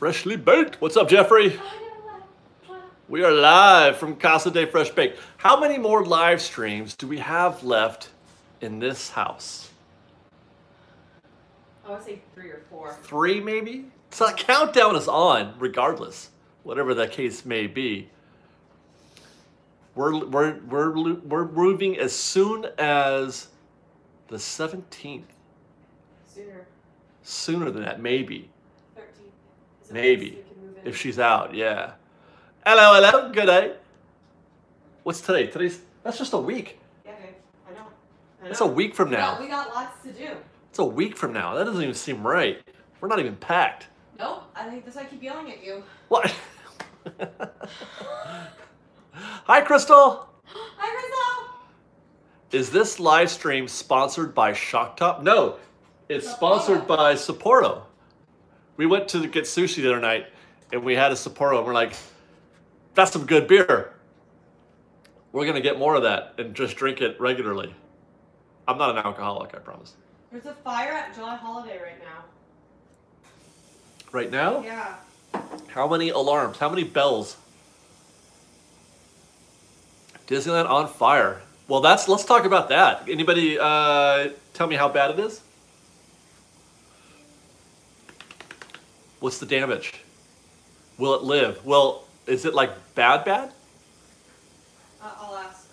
Freshly baked. What's up, Jeffrey? We are live from Casa de Fresh Baked. How many more live streams do we have left in this house? I would say 3 or 4. 3 maybe? So the countdown is on, regardless, whatever the case may be. We're moving as soon as the 17th. Sooner than that, maybe. 13th. Maybe. If she's out, yeah. Hello, hello, good day. What's today? That's just a week. Yeah, babe. I know. That's a week from now. We got lots to do. It's a week from now. That doesn't even seem right. We're not even packed. Nope. I think that's why I keep yelling at you. What? Hi, Crystal. Hi, Crystal. Is this live stream sponsored by Shock Top? No, it's sponsored by Sapporo. We went to get sushi the other night, and we had a Sapporo, and we're like, that's some good beer. We're going to get more of that and just drink it regularly. I'm not an alcoholic, I promise. There's a fire at July Holiday right now. Right now? Yeah. How many alarms? How many bells? Disneyland on fire. Well, let's talk about that. Anybody tell me how bad it is? What's the damage? Will it live? Well, is it like bad? I'll ask.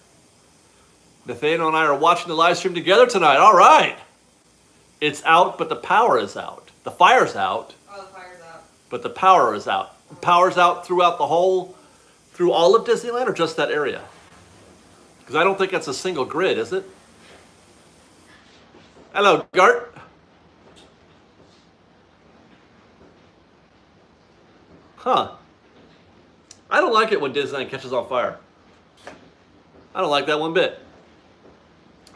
Nathaniel and I are watching the live stream together tonight. All right. It's out, but the power is out. The fire's out. Oh, the fire's out. But the power is out. The power's out throughout through all of Disneyland, or just that area? Because I don't think that's a single grid, is it? Hello, Gart. Huh. I don't like it when Disneyland catches on fire. I don't like that one bit.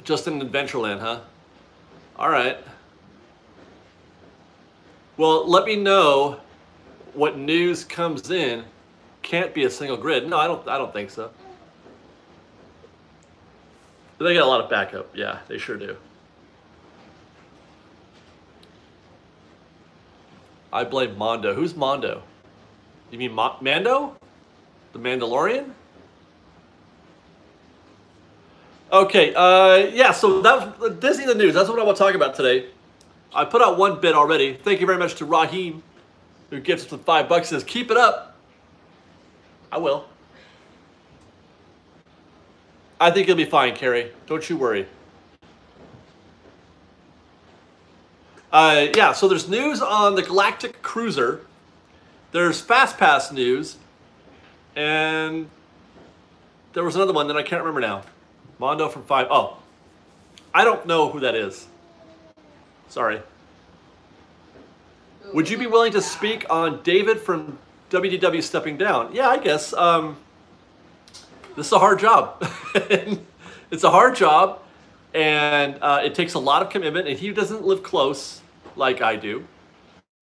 Just in Adventureland, huh? All right. Well, let me know what news comes in. Can't be a single grid. No, I don't think so. They got a lot of backup. Yeah, they sure do. I blame Mondo. Who's Mondo? You mean Mando? The Mandalorian? Okay, yeah, so that was Disney the news. That's what I want to talk about today. I put out one bit already. Thank you very much to Raheem, who gives us the $5. Says, keep it up. I will. I think you'll be fine, Carrie. Don't you worry. Yeah, so there's news on the Galactic Cruiser. There's Fast Pass news. And there was another one that I can't remember now. Mondo from 5. Oh, I don't know who that is. Sorry. Would you be willing to speak on David from WDW stepping down? Yeah, I guess. This is a hard job. It's a hard job, and it takes a lot of commitment, and he doesn't live close like I do.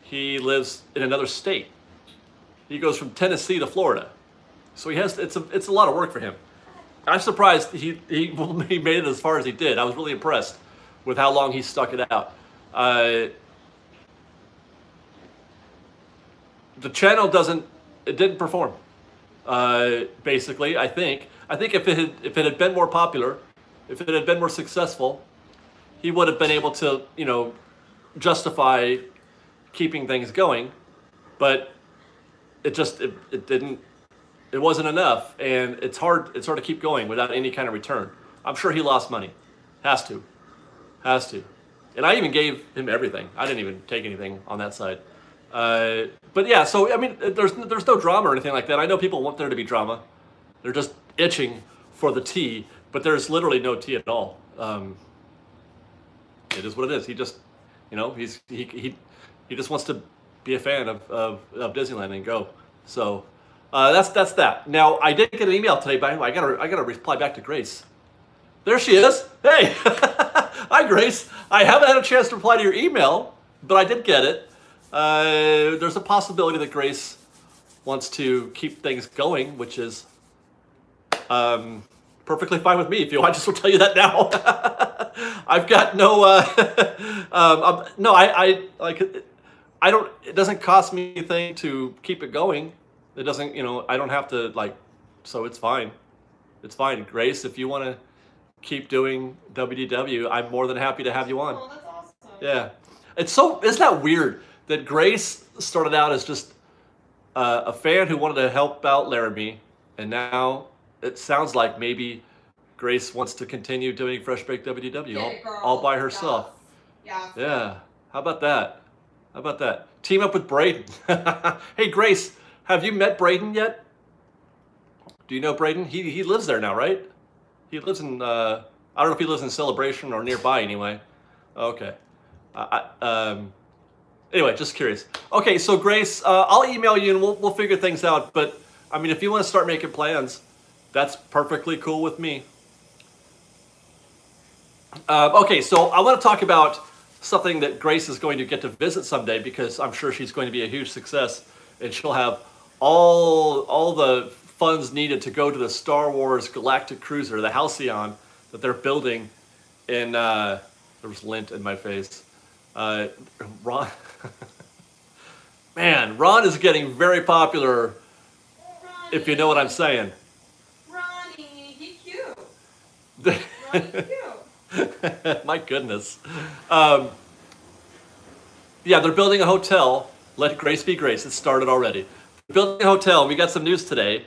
He lives in another state. He goes from Tennessee to Florida. So it's a lot of work for him. I'm surprised he made it as far as he did. I was really impressed with how long he stuck it out. The channel didn't perform. Basically, I think if it had been more popular, if it had been more successful, he would have been able to, justify keeping things going. But it didn't. It wasn't enough, and it's hard to keep going without any kind of return. I'm sure he lost money. Has to. And I even gave him everything. I didn't even take anything on that side. But yeah, so I mean, there's no drama or anything like that. I know people want there to be drama. They're just itching for the tea, but there's literally no tea at all. It is what it is. He just, he just wants to be a fan of Disneyland and go. So that's that. Now I did get an email today, but I gotta reply back to Grace. There she is. Hey, hi Grace. I haven't had a chance to reply to your email, but I did get it. There's a possibility that Grace wants to keep things going, which is perfectly fine with me. If you, I just will tell you that now. I've got no, no. I like. it doesn't cost me anything to keep it going. It doesn't, you know, I don't have to like, so it's fine. It's fine. Grace, if you want to keep doing WDW, I'm more than happy to have you on. Oh, that's awesome. Yeah. Isn't that weird that Grace started out as just a fan who wanted to help out Laramie, and now it sounds like maybe Grace wants to continue doing Fresh Baked WDW all by herself. Yeah. Yeah. How about that? How about that? Team up with Braden. Hey, Grace, have you met Braden yet? Do you know Braden? He lives there now, right? He lives in, I don't know if he lives in Celebration or nearby anyway. Okay. Anyway, just curious. Okay, so Grace, I'll email you and we'll figure things out. But, I mean, if you want to start making plans, that's perfectly cool with me. Okay, so I want to talk about something that Grace is going to get to visit someday, because I'm sure she's going to be a huge success and she'll have all the funds needed to go to the Star Wars Galactic Cruiser, the Halcyon, that they're building in, there was lint in my face. Ron, man, Ron is getting very popular, Ronnie, if you know what I'm saying. Ronnie, he's cute. Ronnie's cute. My goodness. Yeah, they're building a hotel. Let Grace be Grace. It started already. They're building a hotel. We got some news today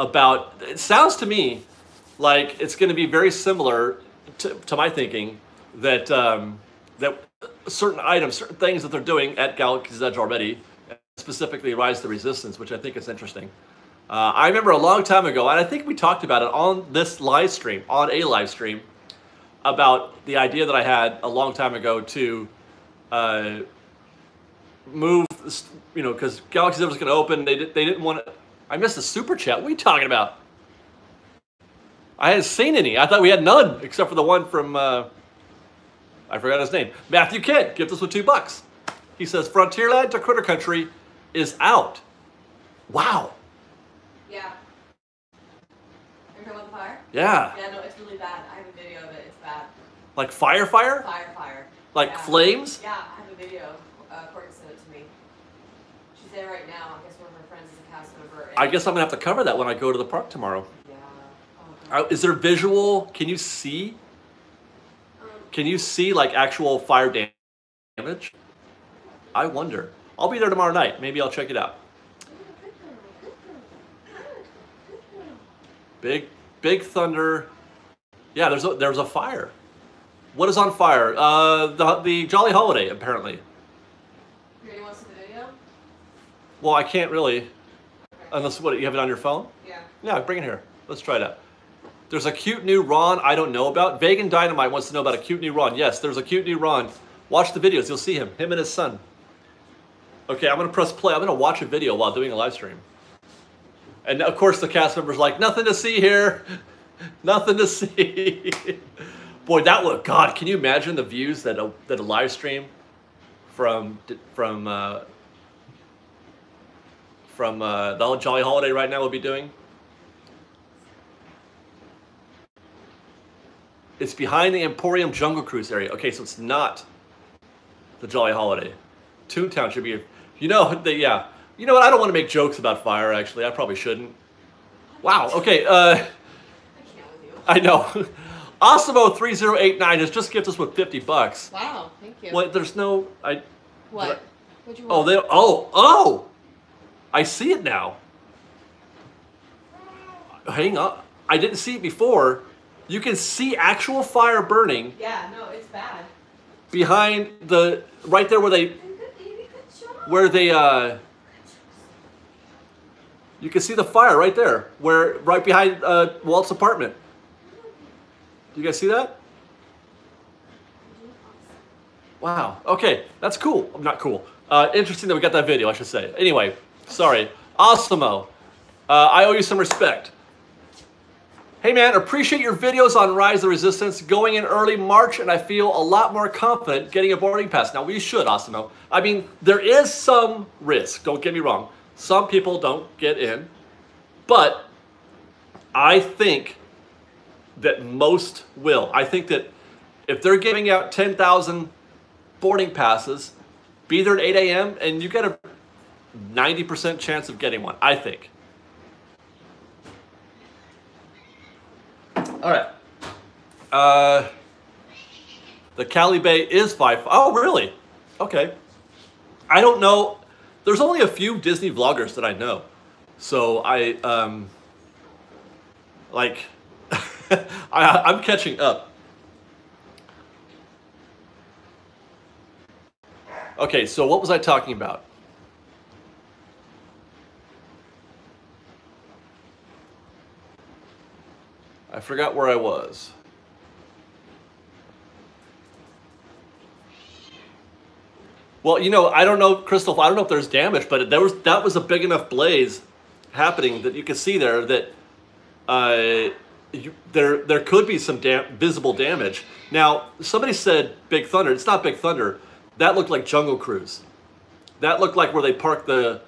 about, it sounds to me like it's going to be very similar to my thinking that that certain items, certain things that they're doing at Galaxy's Edge already, specifically Rise of the Resistance, which I think is interesting. I remember a long time ago, and I think we talked about it on this live stream, on a live stream, about the idea that I had a long time ago to move, you know, because Galaxy's Edge was going to open. They didn't want to. I missed a super chat. What are you talking about? I hadn't seen any. I thought we had none, except for the one from, I forgot his name. Matthew Kent gives us with $2. He says, Frontierland to Critter Country is out. Wow. Yeah. You're talking about the fire? Yeah. Yeah, no, it's really bad. I have a video of it. It's bad. Like fire? Fire. Like yeah. flames? Yeah, I have a video. Courtney sent it to me. She's there right now. I guess one of her friends is a cast member. I guess I'm going to have to cover that when I go to the park tomorrow. Yeah. Oh, Is there visual? Can you see? Can you see like actual fire damage? I wonder. I'll be there tomorrow night. Maybe I'll check it out. Big Thunder. Yeah, there's a fire. What is on fire? The Jolly Holiday, apparently. You really want to see the video? Well, I can't really, unless what, you have it on your phone? Yeah. Yeah, bring it here. Let's try it out. There's a cute new Ron I don't know about. Vegan Dynamite wants to know about a cute new Ron. Yes, there's a cute new Ron. Watch the videos. You'll see him and his son. Okay, I'm going to press play. I'm going to watch a video while doing a live stream. And of course the cast member's like, nothing to see here. Nothing to see. Boy, that would, God, can you imagine the views that a live stream from the Jolly Holiday right now would be doing? It's behind the Emporium Jungle Cruise area. Okay, so it's not the Jolly Holiday. Toontown should be, you know, yeah. You know what, I don't want to make jokes about fire, actually. I probably shouldn't. Wow, okay. I can't with you. I know. Osimo3089 has just gifted us with $50. Wow, thank you. What, there's no, What? What'd you oh, want? oh! I see it now. Hang on. I didn't see it before. You can see actual fire burning. Yeah, no, it's bad. Behind the, right there where they, you can see the fire right there, right behind Walt's apartment. Do you guys see that? Wow, okay, that's cool. Not cool. Interesting that we got that video, I should say. Anyway, sorry. Osimo, I owe you some respect. Hey man, appreciate your videos on Rise of the Resistance. Going in early March, and I feel a lot more confident getting a boarding pass. Now, we should, Osimo. I mean, there is some risk, don't get me wrong. Some people don't get in, but I think that most will. I think that if they're giving out 10,000 boarding passes be there at 8 a.m. and you get a 90% chance of getting one, I think. All right. The Cali Bay is 5. Oh, really? Okay. I don't know. There's only a few Disney vloggers that I know. So I'm catching up. Okay, so what was I talking about? I forgot where I was. Well, you know, I don't know, Crystal, I don't know if there's damage, but that was a big enough blaze happening that you can see there that there could be some visible damage. Now, somebody said Big Thunder. It's not Big Thunder. That looked like Jungle Cruise. That looked like where they park the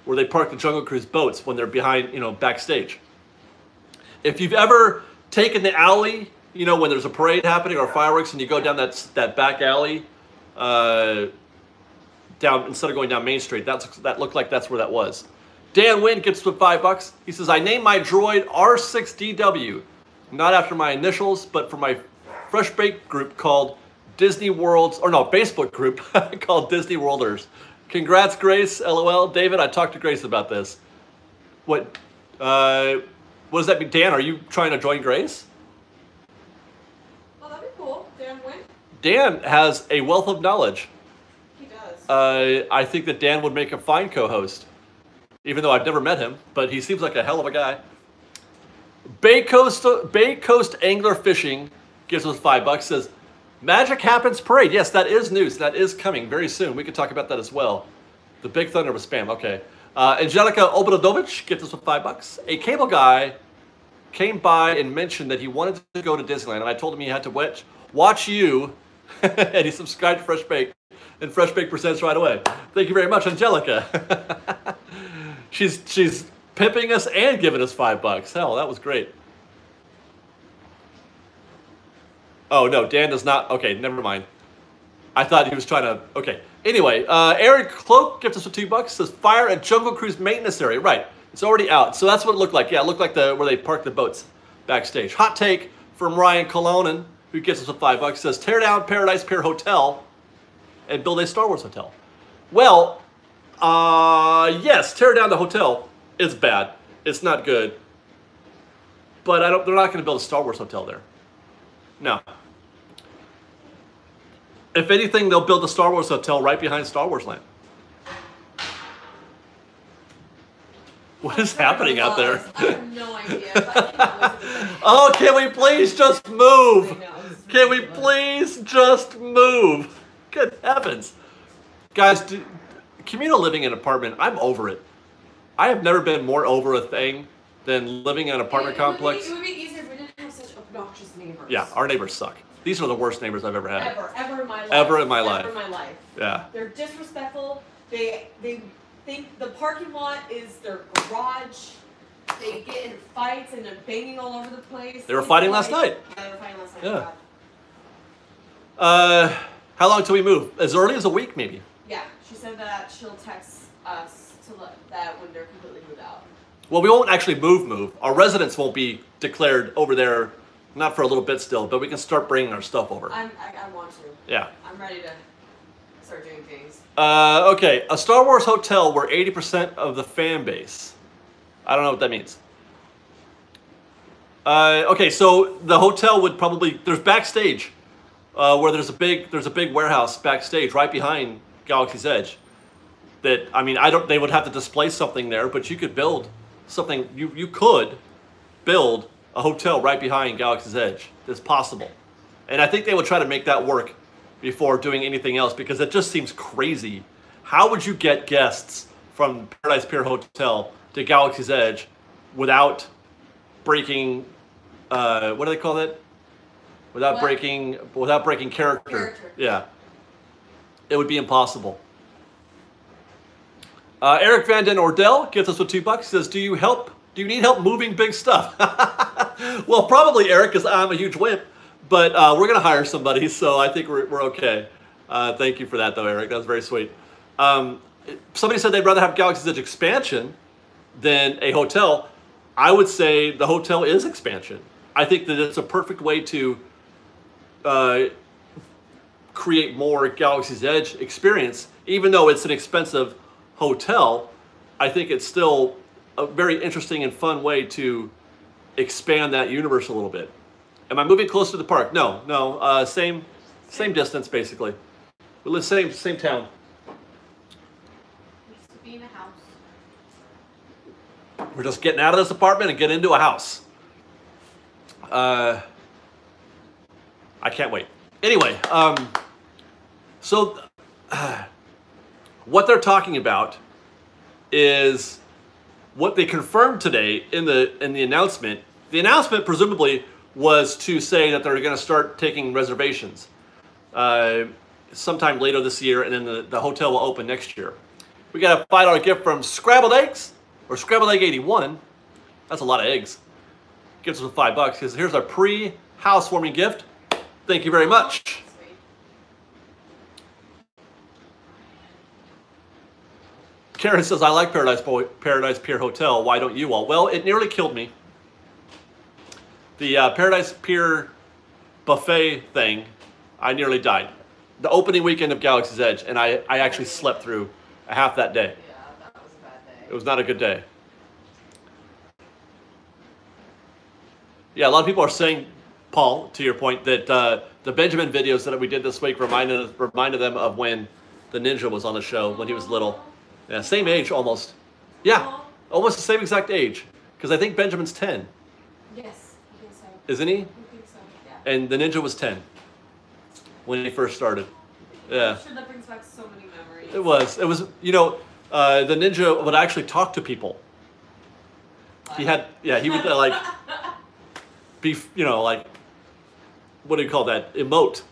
Jungle Cruise boats when they're behind, you know, backstage. If you've ever taken the alley, you know, when there's a parade happening or fireworks, and you go down that back alley, down instead of going down Main Street, that looked like that's where that was. Dan Wynn gets with $5. He says, I named my droid R6DW, not after my initials, but for my Fresh Baked group called Disney Worlds, or no, Facebook group called Disney Worlders. Congrats, Grace. LOL. David, I talked to Grace about this. What does that mean? Dan, are you trying to join Grace? Oh, that'd be cool. Dan Wynn? Dan has a wealth of knowledge. He does. I think that Dan would make a fine co-host, even though I've never met him, but he seems like a hell of a guy. Bay Coast Angler Fishing gives us $5. Says, Magic Happens Parade. Yes, that is news. That is coming very soon. We could talk about that as well. The Big Thunder was spam. Okay. Angelica Obradovich gives us $5. A cable guy came by and mentioned that he wanted to go to Disneyland, and I told him he had to watch you, and he subscribed to Fresh Baked, and Fresh Baked presents right away. Thank you very much, Angelica. She's pimping us and giving us $5. Hell, that was great. Oh, no, Dan does not. Okay, never mind. I thought he was trying to. Okay. Anyway, Eric Cloak gives us $2. Says fire at Jungle Cruise maintenance area. Right. It's already out. So that's what it looked like. Yeah, it looked like where they parked the boats backstage. Hot take from Ryan Colonen, who gives us $5. Says tear down Paradise Pier Hotel and build a Star Wars hotel. Well, yes, tear down the hotel. It's bad. It's not good. But they're not going to build a Star Wars hotel there. No. If anything, they'll build a Star Wars hotel right behind Star Wars Land. What is happening out there? I have no idea. Oh, can we please just move? Can we please just move? Good heavens. Guys, communal living in an apartment, I'm over it. I have never been more over a thing than living in an apartment complex. It would be easier if we didn't have such obnoxious neighbors. Yeah, our neighbors suck. These are the worst neighbors I've ever had. Ever in my life. Ever in my life. Ever in my life. Yeah. They're disrespectful. They think the parking lot is their garage. They get in fights and they're banging all over the place. They were fighting last night. Yeah, they were fighting last night. Yeah. How long till we move? As early as a week, maybe. Yeah, she said that she'll text us to let that when they're completely moved out. Well, we won't actually move. Our residence won't be declared over there, not for a little bit still, but we can start bringing our stuff over. I want to. Yeah. I'm ready to start doing things. Okay, a Star Wars hotel where 80% of the fan base. I don't know what that means. Okay, so the hotel would probably, there's backstage, where there's a big warehouse backstage right behind Galaxy's Edge. That, I mean, they would have to display something there, but you could build something. You could build a hotel right behind Galaxy's Edge. It's possible, and I think they would try to make that work before doing anything else, because it just seems crazy. How would you get guests from Paradise Pier Hotel to Galaxy's Edge without breaking, what do they call that? Without breaking character. Yeah. It would be impossible. Eric Van Den Ordell gives us with $2. He says, do you need help moving big stuff? Well, probably, Eric, because I'm a huge wimp. But we're going to hire somebody, so I think we're okay. Thank you for that, though, Eric. That was very sweet. Somebody said they'd rather have Galaxy's Edge expansion than a hotel. I would say the hotel is expansion. I think that it's a perfect way to create more Galaxy's Edge experience. Even though it's an expensive hotel, I think it's still a very interesting and fun way to expand that universe a little bit. Am I moving closer to the park? No. Same distance basically. We live same town. Used to be in a house. We're just getting out of this apartment and get into a house. I can't wait. Anyway, so what they're talking about is what they confirmed today in the announcement. The announcement presumably was to say that they're going to start taking reservations sometime later this year, and then the hotel will open next year. We got a $5 gift from Scrambled Eggs, or Scrambled Egg 81. That's a lot of eggs. Gives us $5 because here's our pre-housewarming gift. Thank you very much. Karen says, I like Paradise Pier Hotel. Why don't you all? Well, it nearly killed me. The Paradise Pier buffet thing, I nearly died. The opening weekend of Galaxy's Edge, and I actually slept through half that day. Yeah, that was a bad day. It was not a good day. Yeah, a lot of people are saying, Paul, to your point, that the Benjamin videos that we did this week reminded them of when the Ninja was on the show, when he was little. Yeah, same age almost. Yeah, almost the same exact age. Because I think Benjamin's 10. Yes, I think so. Isn't he? I think so, yeah. And the Ninja was 10 when he first started. Yeah. I'm sure that brings back so many memories. It was, you know, the Ninja would actually talk to people. He would like, be, you know, like, what do you call that? Emote.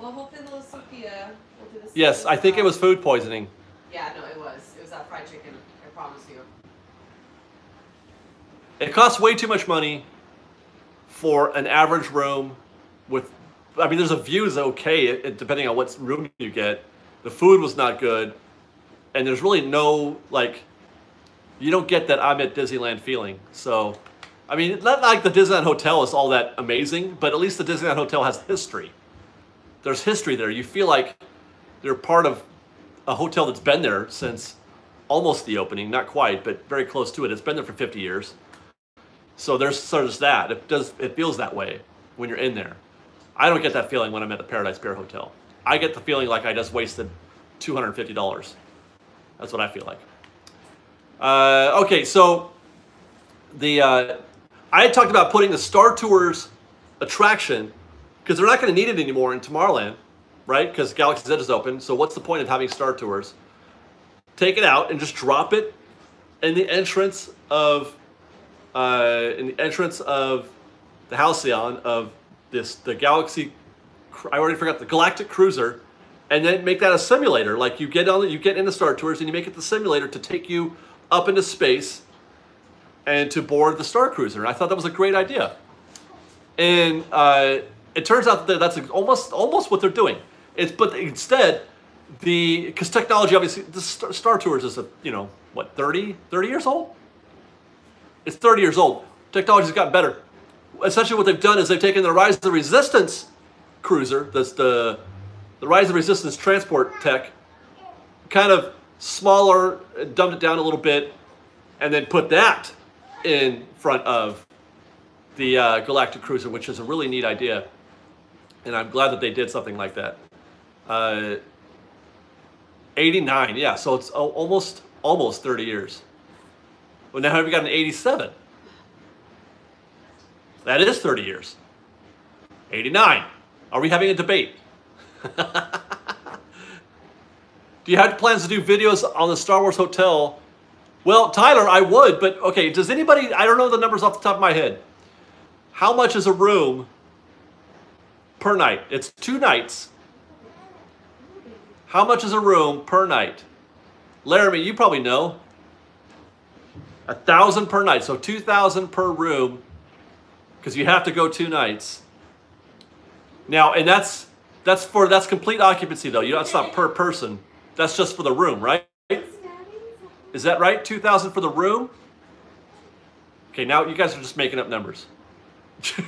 Well, hopefully little Sophia will do the same. Yes, I think it was food poisoning. Yeah, no, it was. It was that fried chicken, I promise you. It costs way too much money for an average room with, I mean, there's a view is okay, depending on what room you get. The food was not good. And there's really no, like, you don't get that I'm at Disneyland feeling. So, I mean, not like the Disneyland Hotel is all that amazing, but at least the Disneyland Hotel has history. There's history there. You feel like you're part of a hotel that's been there since almost the opening, not quite, but very close to it. It's been there for 50 years. So there's that. It feels that way when you're in there. I don't get that feeling when I'm at the Paradise Pier Hotel. I get the feeling like I just wasted $250. That's what I feel like. Okay, so I had talked about putting the Star Tours attraction, because they're not going to need it anymore in Tomorrowland, right? Because Galaxy's Edge is open. So what's the point of having Star Tours? Take it out and just drop it in the entrance of the Halcyon of the Galaxy. I already forgot the Galactic Cruiser, and then make that a simulator. Like you get into Star Tours and you make it the simulator to take you up into space and to board the Star Cruiser. And I thought that was a great idea. And it turns out that that's almost what they're doing. But instead, because technology, obviously, the Star Tours is, 30 years old? It's 30 years old. Technology's gotten better. Essentially what they've done is they've taken the Rise of the Resistance cruiser, the Rise of the Resistance transport tech, kind of smaller, dumbed it down a little bit, and then put that in front of the Galactic Cruiser, which is a really neat idea. And I'm glad that they did something like that. 89, yeah, so it's almost 30 years. Well, now have we got an 87? That is 30 years. 89. Are we having a debate? Do you have plans to do videos on the Star Wars Hotel? Well, Tyler, I would, but okay, does anybody, I don't know the numbers off the top of my head. How much is a room per night? It's 2 nights. How much is a room per night? Laramie, you probably know. 1,000 per night, so 2,000 per room, because you have to go 2 nights. Now, and that's complete occupancy though. That's not per person. That's just for the room, right? Is that right? 2,000 for the room? Okay, now you guys are just making up numbers. So,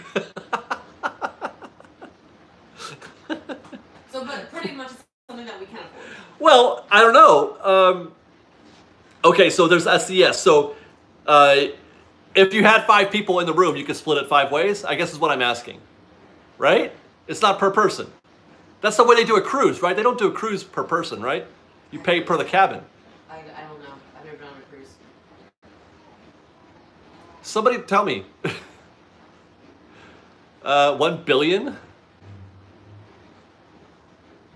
but pretty much it's something that we can afford. Well, I don't know. Okay, so that's the yes. So if you had 5 people in the room, you could split it 5 ways, I guess is what I'm asking. Right? It's not per person. That's the way they do a cruise, right? They don't do a cruise per person, right? You pay per the cabin. I don't know. I've never been on a cruise. Somebody tell me. 1 billion?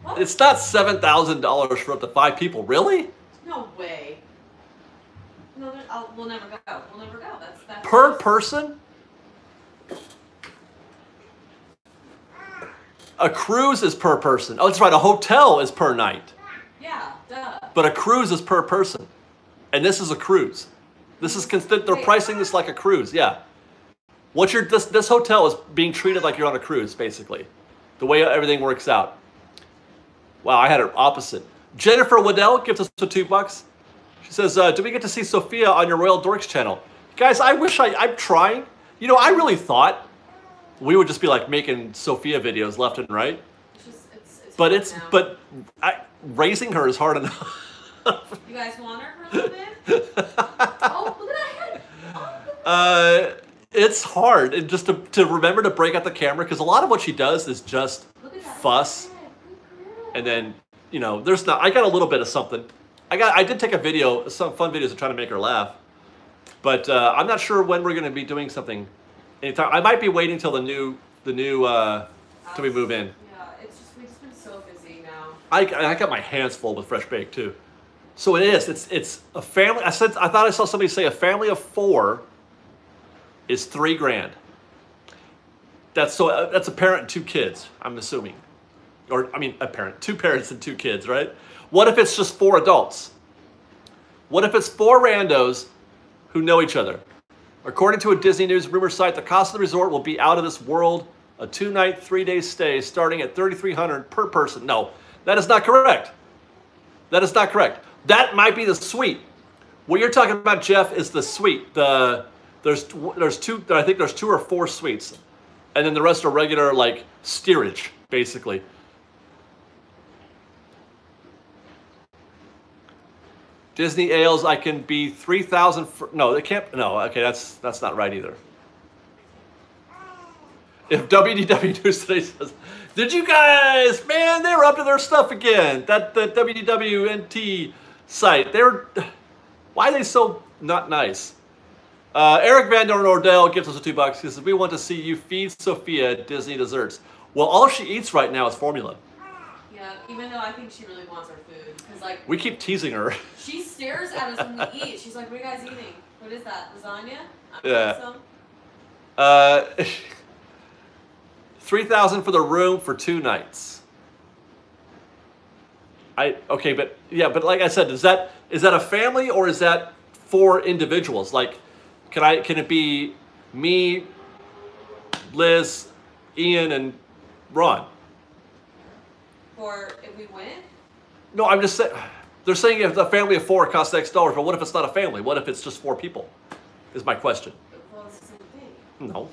What? It's not $7,000 for up to 5 people. Really? No way. No, we'll never go. We'll never go. That's Per person? A cruise is per person. Oh, that's right. A hotel is per night. Yeah, duh. But a cruise is per person. And this is a cruise. This is they're pricing this like a cruise. Yeah. This hotel is being treated like you're on a cruise, basically. The way everything works out. Wow, I had it opposite. Jennifer Waddell gives us $2. She says, do we get to see Sophia on your Royal Dorks channel? Guys, I'm trying. You know, I really thought we would just be like making Sophia videos left and right. But raising her is hard enough. You guys want her for a little bit? Oh, look at that head. It's hard and just to remember to break out the camera, because a lot of what she does is just fuss. And then, you know, I got a little bit of something. I did take some fun videos of trying to make her laugh. But I'm not sure when we're going to be doing something. Anytime. I might be waiting till the new till we move in. Yeah, we've just been so busy now. I got my hands full with Fresh Baked too. So it is. It's a family. I thought I saw somebody say a family of 4 is $3 grand. That's a parent and 2 kids, I'm assuming. Or, I mean, a parent, 2 parents and 2 kids, right? What if it's just 4 adults? What if it's 4 randos who know each other? According to a Disney News rumor site, the cost of the resort will be out of this world. A 2-night, 3-day stay starting at $3,300 per person. No, that is not correct. That is not correct. That might be the suite. What you're talking about, Jeff, is the suite. There's 2. I think there's 2 or 4 suites, and then the rest are regular like steerage, basically. Disney ales, I can be 3,000 for, no, they can't, no, okay, that's not right either. If WDW News Today says, did you guys, man, they're up to their stuff again. The WDWNT site, why are they so not nice? Eric Van Der Nordell gives us $2. He says, we want to see you feed Sophia Disney desserts. Well, all she eats right now is formula. Yeah, even though I think she really wants our food. Cause like, we keep teasing her. She stares at us when we eat. She's like, what are you guys eating? What is that? Lasagna? Yeah. 3,000 for the room for 2 nights. Okay, but like I said, is that a family or is that 4 individuals? Like, can it be me, Liz, Ian, and Ron? For if we win? No, I'm just saying. They're saying if a family of 4 costs X dollars, but what if it's not a family? What if it's just 4 people? Is my question. Well, it's the same thing. No,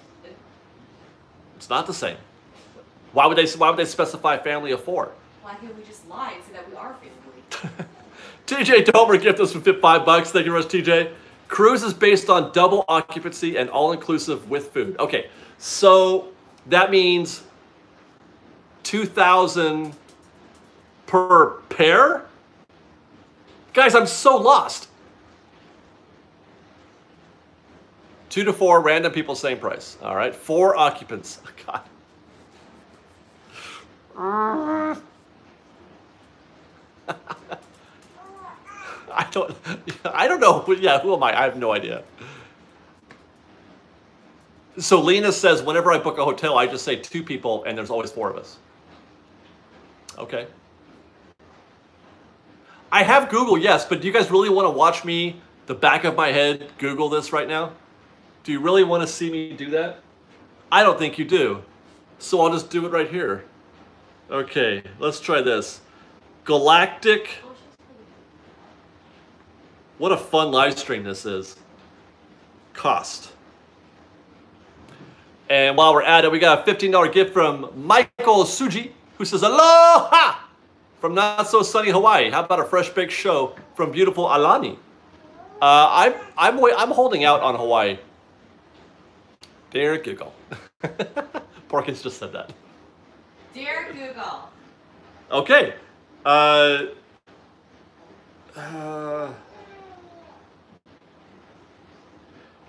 it's not the same. Why would they specify family of 4? Why can't we just lie and say that we are family? TJ Domer gift us from $5. Thank you very much, TJ. Cruise is based on double occupancy and all-inclusive with food. Okay, so that means 2,000 per pair? Guys, I'm so lost. 2 to 4 random people, same price. All right, 4 occupants. God. I don't know. Yeah, who am I? I have no idea. So Lena says, whenever I book a hotel, I just say 2 people, and there's always 4 of us. Okay. I have Google, yes, but do you guys really want to watch me, the back of my head, Google this right now? Do you really want to see me do that? I don't think you do. So I'll just do it right here. Okay, let's try this. Galactic What a fun live stream this is. Cost. And while we're at it, we got a $15 gift from Michael Suji, who says, aloha from not so sunny Hawaii. How about a fresh baked show from beautiful Alani? I'm holding out on Hawaii. Dear Google. Porkins just said that. Dear Google. Okay.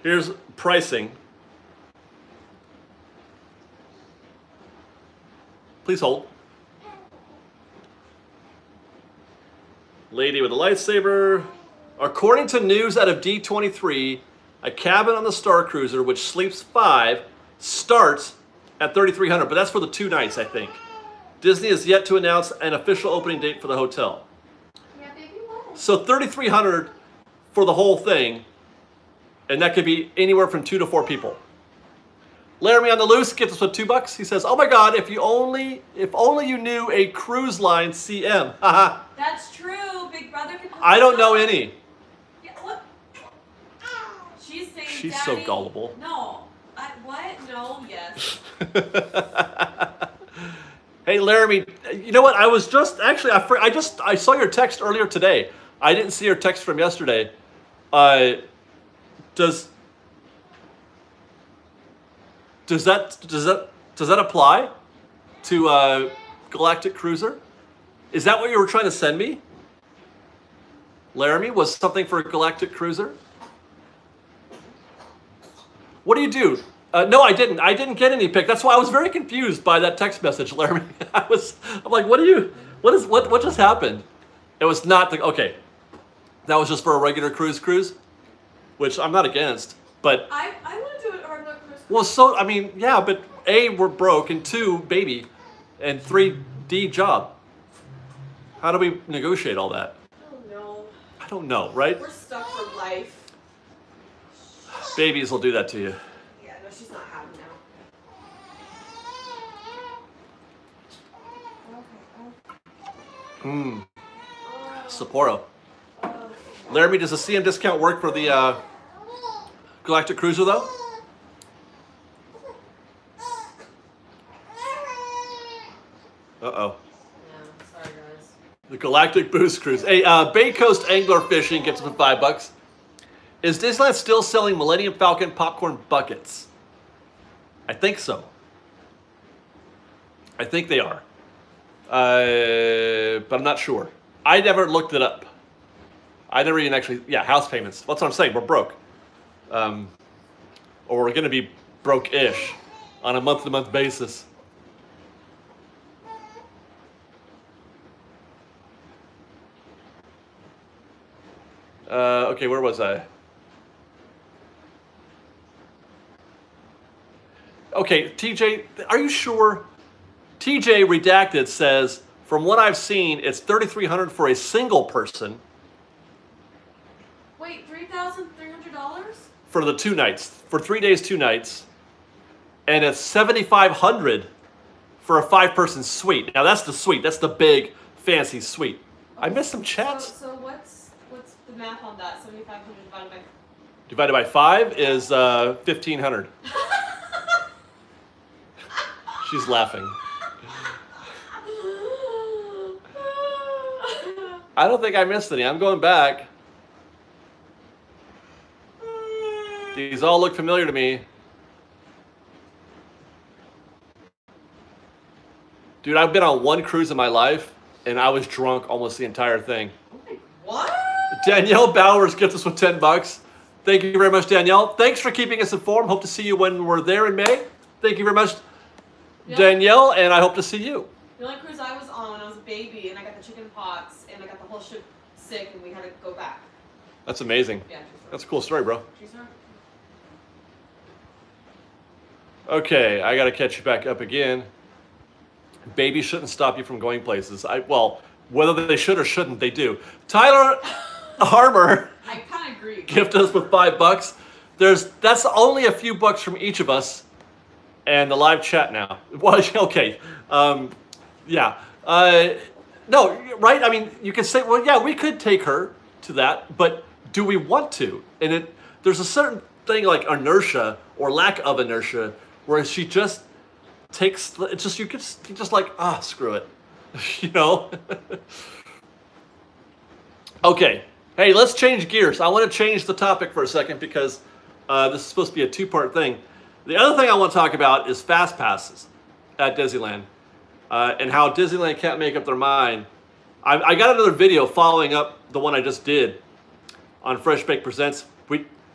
Here's pricing. Please hold. Lady with a lightsaber. According to news out of D23, a cabin on the Star Cruiser, which sleeps 5, starts at $3,300, but that's for the 2 nights, I think. Disney has yet to announce an official opening date for the hotel. Yeah, baby, what? So $3,300 for the whole thing, and that could be anywhere from 2 to 4 people. Laramie on the Loose gets us with $2. He says, "Oh my God, if only you knew a cruise line CM." Haha. That's true. Big Brother can. I don't know any. Yeah, what? She's saying. She's Daddy, so gullible. No. What? No. Yes. Hey Laramie, you know what? I was just actually I saw your text earlier today. I didn't see your text from yesterday. Does that apply to Galactic Cruiser? Is that what you were trying to send me? Laramie, was something for Galactic Cruiser? What do you do? No, I didn't. I didn't get any pick. That's why I was very confused by that text message, Laramie. I'm like, what just happened? It was not okay. That was just for a regular cruise, which I'm not against, but I want to do a regular cruise. well, so I mean, yeah, but A, we're broke, and 2, baby, and 3, D, job. How do we negotiate all that? Oh no. I don't know, right? We're stuck for life. Babies will do that to you. Yeah, no, she's not happy now. Sapporo. Laramie, does the CM discount work for the Galactic Cruiser, though? Uh-oh. Yeah, sorry guys. The Galactic Boost Cruise. Hey, Bay Coast Angler Fishing gets us $5. Is Disneyland still selling Millennium Falcon popcorn buckets? I think so. I think they are. But I'm not sure. I never looked it up. I never even actually, yeah, house payments. That's what I'm saying, we're broke. Or we're gonna be broke-ish on a month-to-month basis. Okay, where was I? Okay, TJ, are you sure? TJ Redacted says, from what I've seen, it's $3,300 for a single person. Wait, $3,300? For the 2 nights, for 3 days, 2 nights. And it's $7,500 for a 5-person suite. Now that's the suite, that's the big, fancy suite. I missed some chats. So what's the math on that? 7,500 divided by... Divided by 5 is 1,500. She's laughing. I don't think I missed any. I'm going back. These all look familiar to me. Dude, I've been on 1 cruise in my life, and I was drunk almost the entire thing. What? Danielle Bowers gets us with $10. Thank you very much, Danielle. Thanks for keeping us informed. Hope to see you when we're there in May. Thank you very much, Danielle, and I hope to see you. The only cruise I was on when I was a baby, and I got the chicken pox, and I got the whole ship sick, and we had to go back. That's amazing. Yeah. That's a cool story, bro. She's her. Okay, I got to catch you back up again. Babies shouldn't stop you from going places. Well, whether they should or shouldn't, they do. Tyler Harmer I kind of agree. gifted us with $5. That's only a few bucks from each of us, and the live chat now. Well, okay, yeah. No, right? I mean, you can say, well, yeah, we could take her to that, but do we want to? And there's a certain thing like inertia or lack of inertia where she just takes, it's just, you're just like, screw it, you know? Okay, hey, let's change gears. I want to change the topic for a second because this is supposed to be a two-part thing. The other thing I want to talk about is fast passes at Disneyland and how Disneyland can't make up their mind. I got another video following up the one I just did on Fresh Baked Presents.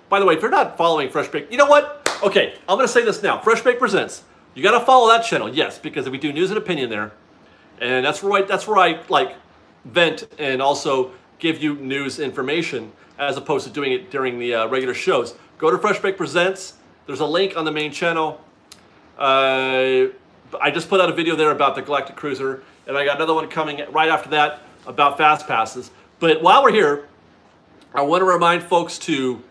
By the way, if you're not following Fresh Baked, you know what? Okay, I'm going to say this now. Fresh Baked Presents. You got to follow that channel, yes, because we do news and opinion there, and that's where I like vent and also give you news information as opposed to doing it during the regular shows. Go to Fresh Baked Presents. There's a link on the main channel. I just put out a video there about the Galactic Cruiser, and I got another one coming right after that about fast passes. But while we're here, I want to remind folks to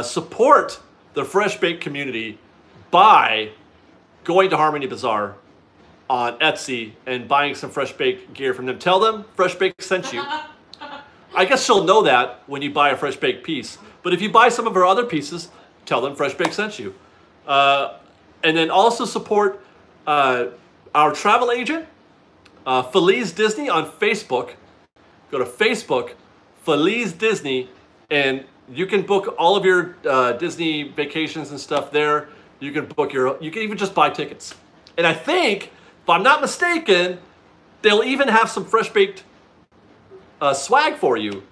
support the Fresh Baked community by going to Harmony Bazaar on Etsy and buying some Fresh Baked gear from them. Tell them Fresh Baked sent you. I guess she'll know that when you buy a Fresh Baked piece. But if you buy some of her other pieces, tell them Fresh Baked sent you. And then also support our travel agent, Feliz Disney on Facebook. Go to Facebook, Feliz Disney, and you can book all of your Disney vacations and stuff there. You can book you can even just buy tickets. And I think, if I'm not mistaken, they'll even have some Fresh Baked swag for you.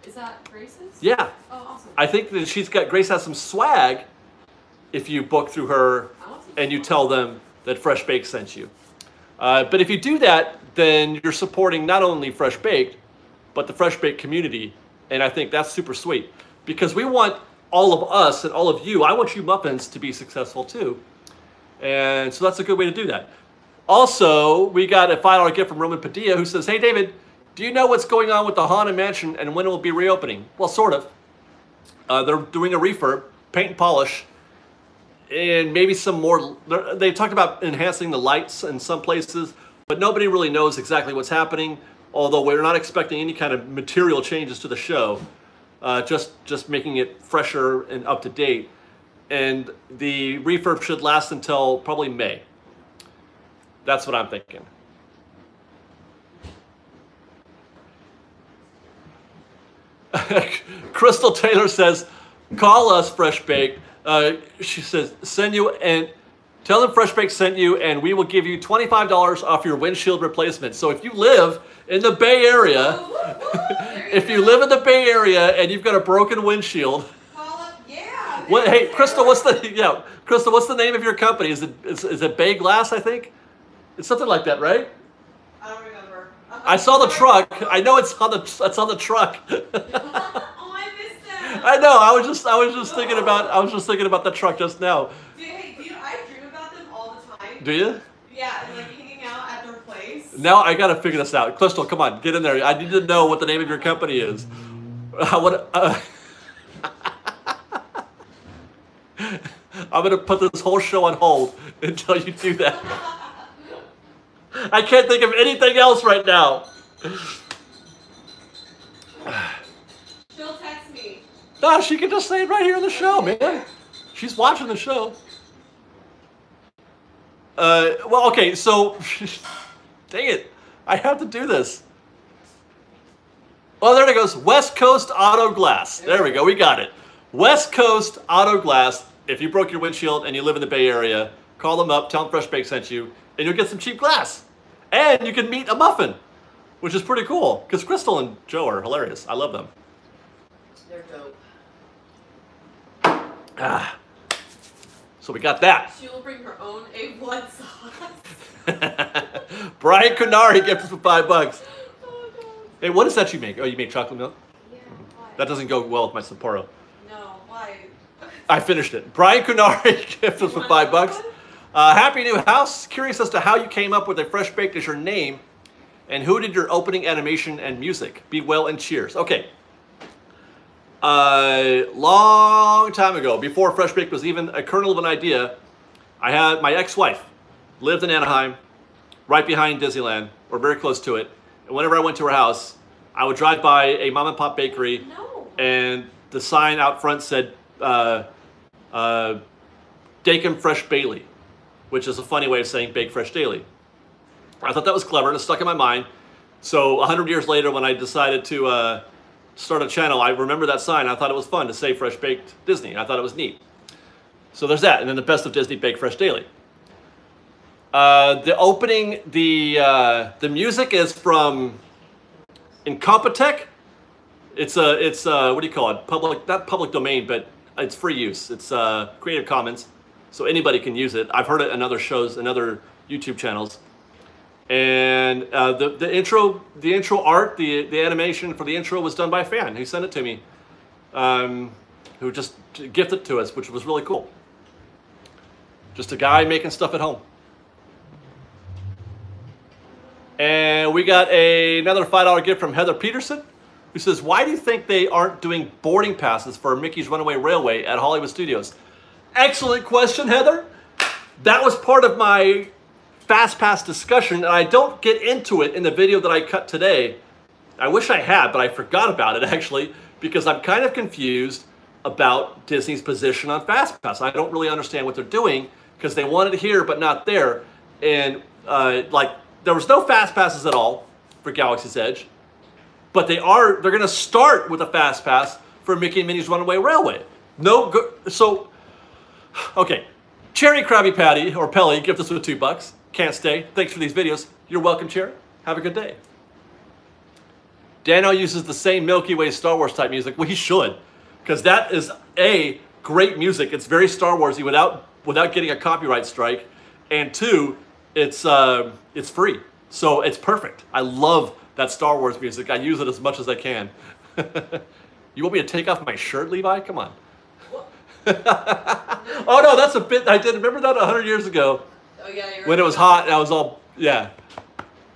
Is that Grace's? Yeah. Oh, awesome. I think that Grace has some swag if you book through her and you tell them that Fresh Baked sent you. But if you do that, then you're supporting not only Fresh Baked, but the Fresh Baked community. And I think that's super sweet because we want all of us and all of you, I want you muffins to be successful too. And so that's a good way to do that. Also, we got a $5 gift from Roman Padilla who says, hey David, do you know what's going on with the Haunted Mansion and when it will be reopening? Well, sort of. They're doing a refurb, paint and polish, and maybe some more. They talked about enhancing the lights in some places, but nobody really knows exactly what's happening, although we're not expecting any kind of material changes to the show, just making it fresher and up to date. And the refurb should last until probably May. That's what I'm thinking. Crystal Taylor says, call us Fresh Baked. She says, send you and tell them Fresh Baked sent you and we will give you $25 off your windshield replacement. So if you live in the Bay Area, if you live in the Bay Area and you've got a broken windshield, yeah. Hey, Crystal, what's the name of your company? Is it Bay Glass, I think? It's something like that, right? I don't remember. I saw the truck. I know it's on the truck. Oh, I missed that. I know. I was just thinking about the truck just now. I dream about them all the time. Do you? Yeah, and like hanging out at their place. Now I gotta figure this out. Crystal, come on, get in there. I need to know what the name of your company is. I'm gonna put this whole show on hold until you do that. I can't think of anything else right now. She'll text me. No, she can just say it right here in the show, man. She's watching the show. Well, okay, so, dang it, I have to do this. Oh, there it goes, West Coast Auto Glass. There we go, we got it. West Coast Auto Glass. If you broke your windshield and you live in the Bay Area, call them up, tell them Fresh Baked sent you, and you'll get some cheap glass. And you can meet a muffin, which is pretty cool, because Crystal and Joe are hilarious. I love them. They're dope. So we got that. She will bring her own A1 sauce. Brian Kunari gifted us for $5. Oh, God. Hey, what is that you make? Oh, you make chocolate milk? Yeah, why? That doesn't go well with my Sapporo. No, why? I finished it. Brian Kunari gifted us for $5. Happy new house. Curious as to how you came up with a Fresh Baked as your name, and who did your opening animation and music? Be well and cheers. Okay. Long time ago, before Fresh Baked was even a kernel of an idea, I had my ex-wife lived in Anaheim, right behind Disneyland, or very close to it. And whenever I went to her house, I would drive by a mom and pop bakery, and the sign out front said Dakin Fresh Bailey, which is a funny way of saying Bake Fresh Daily. I thought that was clever, and it stuck in my mind. So 100 years later, when I decided to start a channel, I remember that sign. I thought it was fun to say Fresh Baked Disney. I thought it was neat. So there's that, and then the Best of Disney Bake Fresh Daily. The opening, the music is from Incompetech. It's what do you call it? Public, not public domain, but it's free use. It's Creative Commons, so anybody can use it. I've heard it in other shows and other YouTube channels. And the intro art, the animation for the intro was done by a fan who sent it to me, who just gifted it to us, which was really cool. Just a guy making stuff at home. And we got another $5 gift from Heather Peterson, who says, why do you think they aren't doing boarding passes for Mickey's Runaway Railway at Hollywood Studios? Excellent question, Heather. That was part of my Fast Pass discussion, and I don't get into it in the video that I cut today. I wish I had, but I forgot about it, actually, because I'm kind of confused about Disney's position on Fast Pass. I don't really understand what they're doing, because they wanted it here, but not there. And, like, there was no Fast Passes at all for Galaxy's Edge, but they're going to start with a Fast Pass for Mickey and Minnie's Runaway Railway. So, okay, Cherry Krabby Patty, or Pelly, gift us with $2. Can't stay. Thanks for these videos. You're welcome, Cherry. Have a good day. Daniel uses the same Milky Way Star Wars type music. Well, he should, because that is A, great music. It's very Star Warsy without getting a copyright strike, and two, it's free, so it's perfect. I love that Star Wars music. I use it as much as I can. You want me to take off my shirt, Levi? Come on. Oh no, that's a bit I did. Remember that 100 years ago? Oh yeah, you're when it was hot and I was all, yeah.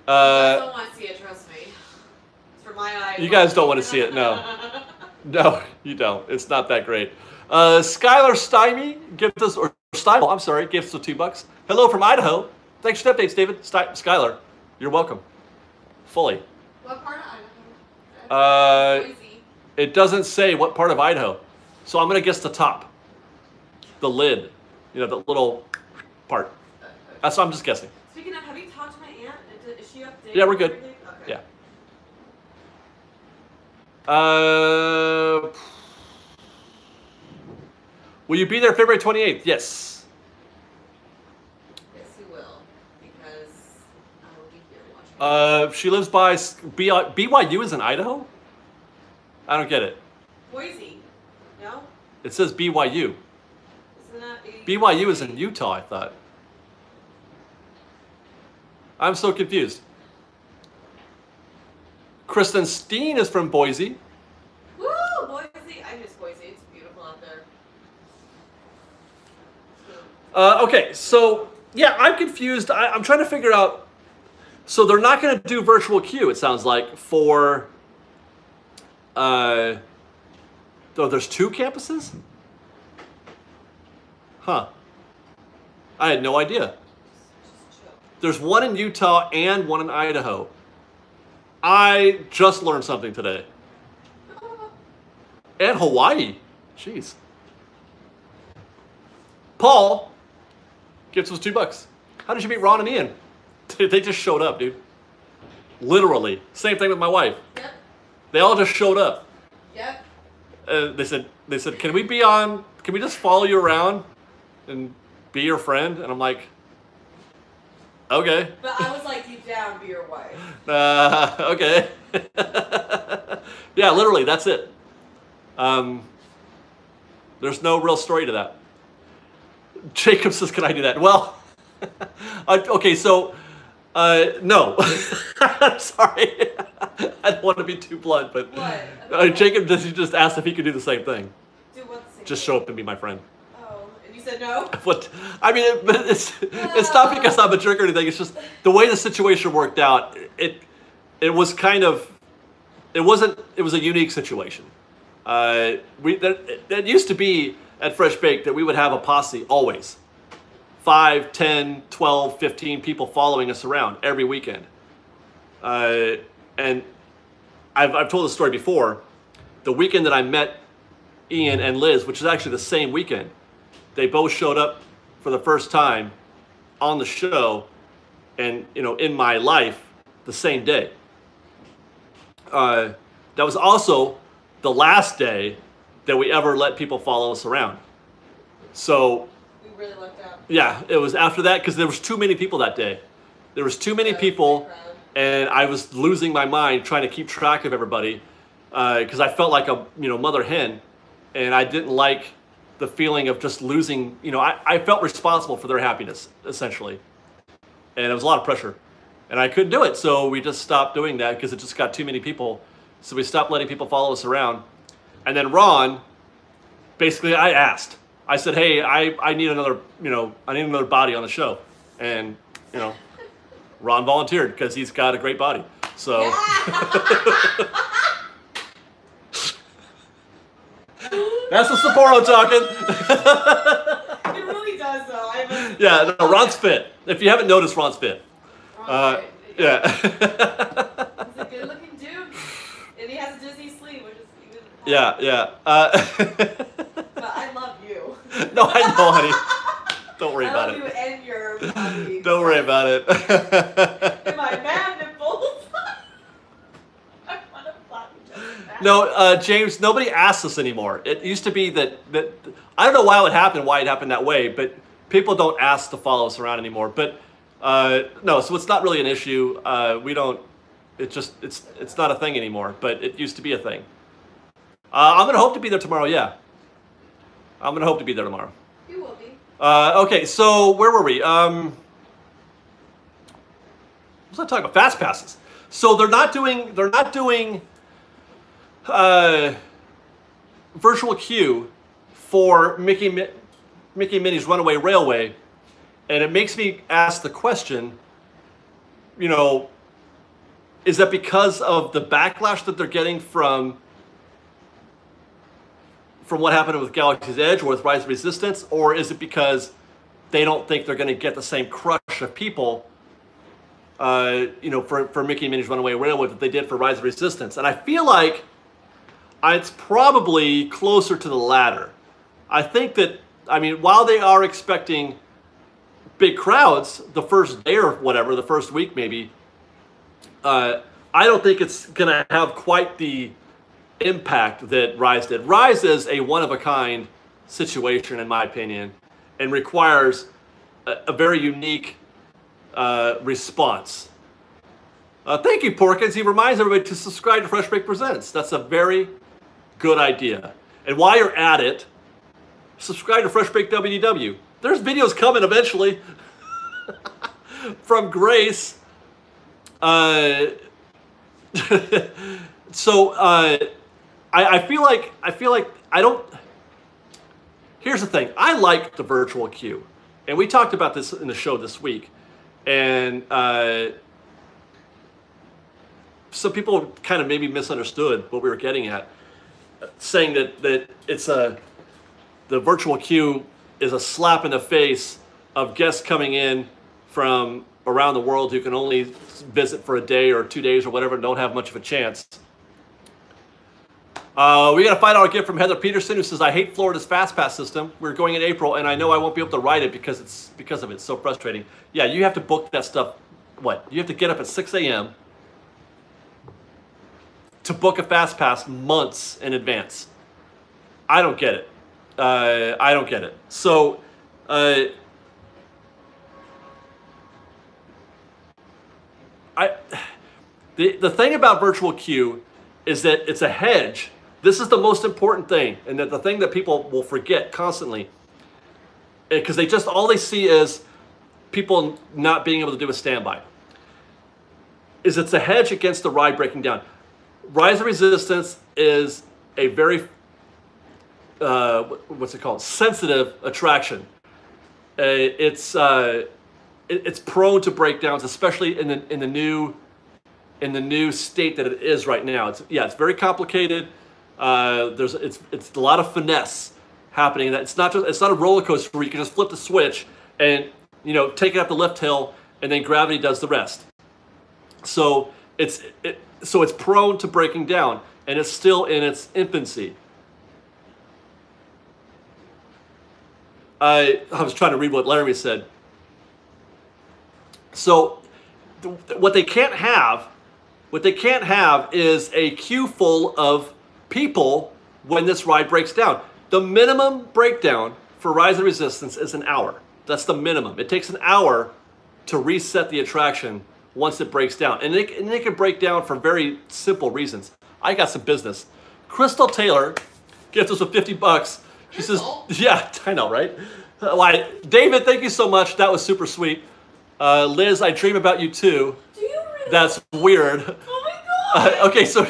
I don't want to see it, trust me. It's for my eyes. You guys don't want to see it, no. No, you don't. It's not that great. Skylar Stymie gives us, or Stymel, I'm sorry, gives us $2. Hello from Idaho. Thanks for the updates, David. Skylar, you're welcome. Fully. What part of Idaho? Boise. It doesn't say what part of Idaho. So I'm going to guess the top. The lid. You know, the little part. That's what I'm just guessing. Speaking of, have you talked to my aunt? Is she updated? Yeah, we're good. Okay. Yeah. Will you be there February 28th? Yes. Yes, you will. Because I will be here watching. She lives by BYU is in Idaho? I don't get it. Boise. No? It says BYU. Isn't that BYU is in Utah, I thought. I'm so confused. Kristen Steen is from Boise. Woo! Boise. I miss Boise. It's beautiful out there. Okay, so, yeah, I'm confused. I'm trying to figure out. So they're not going to do virtual queue, it sounds like, for... Oh, there's 2 campuses? Huh. I had no idea. There's one in Utah and one in Idaho. I just learned something today. And Hawaii. Jeez. Paul gives us $2. How did you meet Ron and Ian? They just showed up, dude. Literally. Same thing with my wife. Yep. They all just showed up. Yep. They said, can we just follow you around and be your friend? And I'm like, okay. But I was like, deep down, be your wife. Okay. Yeah, literally, that's it. There's no real story to that. Jacob says, can I do that? Well, okay, so, no. I'm sorry. I don't want to be too blunt, but Jacob just asked if he could do the same thing. Do what the same Just thing? show up and be my friend. Oh, and you said no? What? I mean, it's not because I'm a jerk or anything. It's just the way the situation worked out. It was kind of, it was a unique situation. It used to be at Fresh Baked that we would have a posse always. 5, 10, 12, 15 people following us around every weekend. And I've told this story before. the weekend that I met Ian and Liz, which is actually the same weekend, they both showed up for the first time on the show and, you know, in my life the same day. That was also the last day that we ever let people follow us around. So we really lucked out. Yeah, it was after that because there was too many people that day. There was too many people, and I was losing my mind trying to keep track of everybody because I felt like a mother hen, and I didn't like the feeling of just losing. You know, I felt responsible for their happiness essentially, and it was a lot of pressure, and I couldn't do it. So we just stopped doing that because it just got too many people. So we stopped letting people follow us around, and then Ron, basically, I asked. I said, hey, I need another, I need another body on the show. And, Ron volunteered because he's got a great body. So. Yeah. That's the Sapporo talking. It really does, though. Yeah, no, Ron's fit. If you haven't noticed, Ron's fit. Yeah. He's a good-looking dude. And he has a Disney sleeve, which is even... Yeah. But I love you. No, I know, honey. Don't worry about it. I love you and your body. Don't worry about it. And my man nipples. I want to flop you just that. No, James, nobody asks us anymore. It used to be that I don't know why it happened that way, but people don't ask to follow us around anymore. But no, so it's not really an issue. We don't. It's not a thing anymore. But it used to be a thing. I'm gonna hope to be there tomorrow. Yeah, I'm gonna hope to be there tomorrow. You will be. Okay, so where were we? What was I talking about? Fast passes. So they're not doing virtual queue for Mickey and Minnie's Runaway Railway, and it makes me ask the question, is that because of the backlash that they're getting from what happened with Galaxy's Edge or with Rise of Resistance, or is it because they don't think they're going to get the same crush of people, for Mickey and Minnie's Runaway Railway that they did for Rise of Resistance? And I feel like it's probably closer to the latter. I think that, while they are expecting big crowds the first day or whatever, the first week maybe, I don't think it's going to have quite the impact that Rise did. Rise is a one-of-a-kind situation, in my opinion, and requires a very unique response. Thank you, Porkins. He reminds everybody to subscribe to Fresh Baked Presents. That's a very good idea. And while you're at it, subscribe to Fresh Baked WDW. There's videos coming eventually from Grace. So I feel like I don't. Here's the thing. I like the virtual queue, and we talked about this in the show this week, and some people kind of maybe misunderstood what we were getting at, saying that it's the virtual queue is a slap in the face of guests coming in from around the world who can only visit for a day or 2 days or whatever and don't have much of a chance. We got a $5 gift from Heather Peterson, who says, I hate Florida's fast pass system. We're going in April, and I know I won't be able to ride it because of it. It's so frustrating. Yeah, you have to book that stuff. What? You have to get up at 6 a.m. to book a fast pass months in advance. I don't get it. I don't get it. So, the thing about virtual queue is that it's a hedge. This is the most important thing, and that the thing that people will forget constantly, because all they see is people not being able to do a standby, is it's a hedge against the ride breaking down. Rise of Resistance is a very sensitive attraction. It's prone to breakdowns, especially in the new state that it is right now. It's very complicated. It's a lot of finesse happening. That it's not a roller coaster where you can just flip the switch and take it up the lift hill and then gravity does the rest. So So it's prone to breaking down, and it's still in its infancy. I was trying to read what Laramie said. So what they can't have is a queue full of people when this ride breaks down. The minimum breakdown for Rise of Resistance is an hour. That's the minimum. It takes an hour to reset the attraction once it breaks down. And it can break down for very simple reasons. I got some business. Crystal Taylor gives us a 50 bucks. She says, yeah, I know, right? Why, David, thank you so much. That was super sweet. Liz, I dream about you too. Do you really? That's weird. Oh my God. Okay, so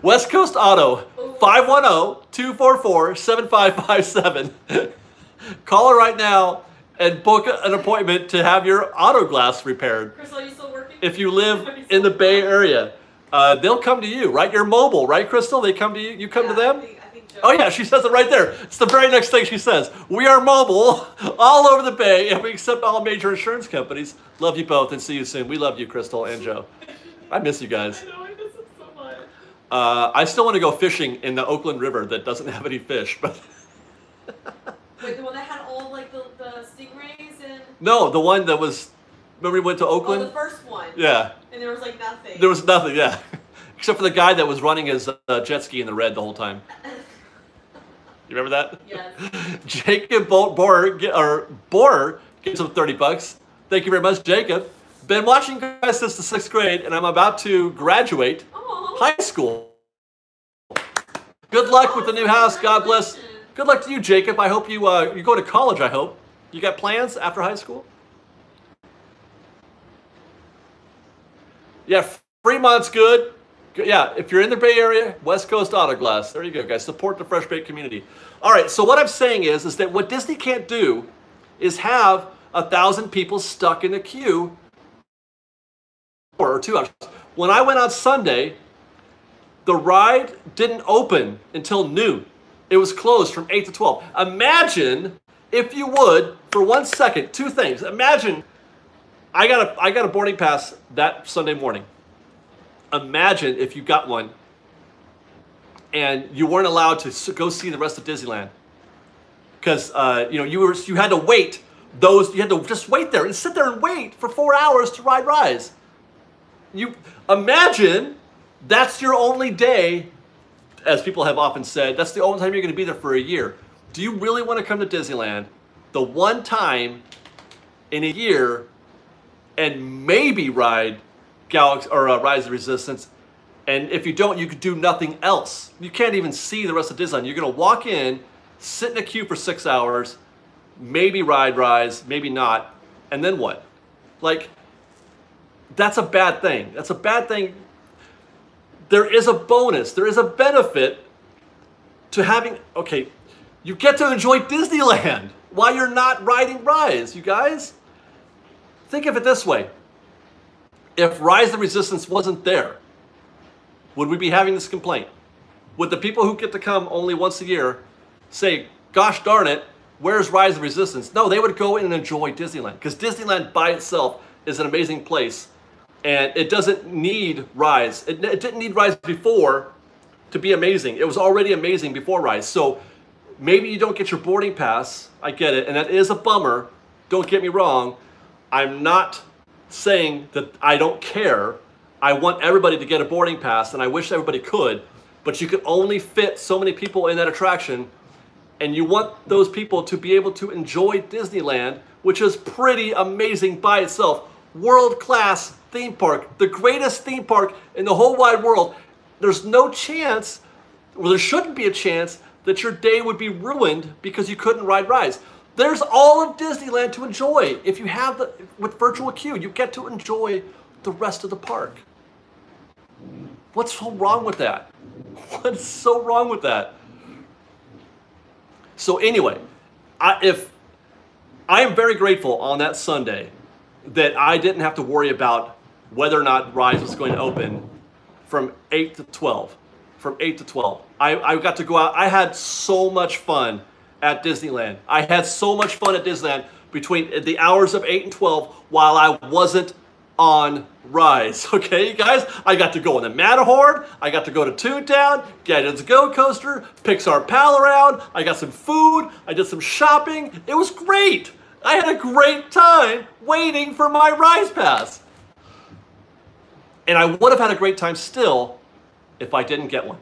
West Coast Auto, 510-244-7557. Call her right now and book an appointment to have your auto glass repaired. Crystal, are you still working? If you live in the Bay Area, they'll come to you, right? You're mobile, right, Crystal? They come to you. You come to them? I think Joe. Oh yeah, she says it right there. It's the very next thing she says. We are mobile all over the Bay, and we accept all major insurance companies. Love you both, and see you soon. We love you, Crystal and Joe. I miss you guys. I know, I miss it so much. I still want to go fishing in the Oakland River that doesn't have any fish, but. Wait, the one that had all like the stingrays and. No, the one that was. Remember we went to Oakland? Oh, the first one. Yeah. And there was like nothing. There was nothing, yeah. Except for the guy that was running his jet ski in the red the whole time. You remember that? Yes. Jacob Borer gives him 30 bucks. Thank you very much, Jacob. Been watching you guys since the 6th grade, and I'm about to graduate high school. Good luck with the new house. God bless. Good luck to you, Jacob. I hope you you go to college, I hope. You got plans after high school? Yeah, Fremont's good. Yeah, if you're in the Bay Area, West Coast Auto Glass. There you go, guys. Support the Fresh Baked community. All right, so what I'm saying is that what Disney can't do is have 1,000 people stuck in a queue or 2 hours. When I went on Sunday, the ride didn't open until noon. It was closed from 8 to 12. Imagine, if you would, for 1 second, 2 things. Imagine, I got a boarding pass that Sunday morning. Imagine if you got one and you weren't allowed to go see the rest of Disneyland because you had to wait. You had to just wait there and sit there and wait for 4 hours to ride Rise. You imagine that's your only day, as people have often said. That's the only time you're going to be there for a year. Do you really want to come to Disneyland the one time in a year and maybe ride Galaxy or Rise of Resistance, and if you don't, you could do nothing else. You can't even see the rest of Disneyland. You're gonna walk in, sit in a queue for 6 hours, maybe ride Rise, maybe not, and then what? Like, that's a bad thing. That's a bad thing. There is a bonus. There is a benefit to having, okay, you get to enjoy Disneyland while you're not riding Rise, you guys. Think of it this way. If Rise of Resistance wasn't there, would we be having this complaint? Would the people who get to come only once a year say, gosh darn it, where's Rise of Resistance? No, they would go in and enjoy Disneyland because Disneyland by itself is an amazing place and it doesn't need Rise. It didn't need Rise before to be amazing. It was already amazing before Rise. So maybe you don't get your boarding pass. I get it, and that is a bummer. Don't get me wrong. I'm not saying that I don't care. I want everybody to get a boarding pass, and I wish everybody could, but you could only fit so many people in that attraction, and you want those people to be able to enjoy Disneyland, which is pretty amazing by itself. World-class theme park, the greatest theme park in the whole wide world. There's no chance, or there shouldn't be a chance, that your day would be ruined because you couldn't ride Rise. There's all of Disneyland to enjoy. If you have with virtual queue, you get to enjoy the rest of the park. What's so wrong with that? What is so wrong with that? So anyway, I am very grateful on that Sunday that I didn't have to worry about whether or not Rise was going to open from 8 to 12. From 8 to 12. I got to go out. I had so much fun at Disneyland. I had so much fun at Disneyland between the hours of 8 and 12 while I wasn't on Rise. Okay, guys? I got to go on the Matterhorn. I got to go to Toontown, Gadget's Go Coaster, Pixar Pal Around. I got some food. I did some shopping. It was great. I had a great time waiting for my Rise Pass. And I would have had a great time still if I didn't get one.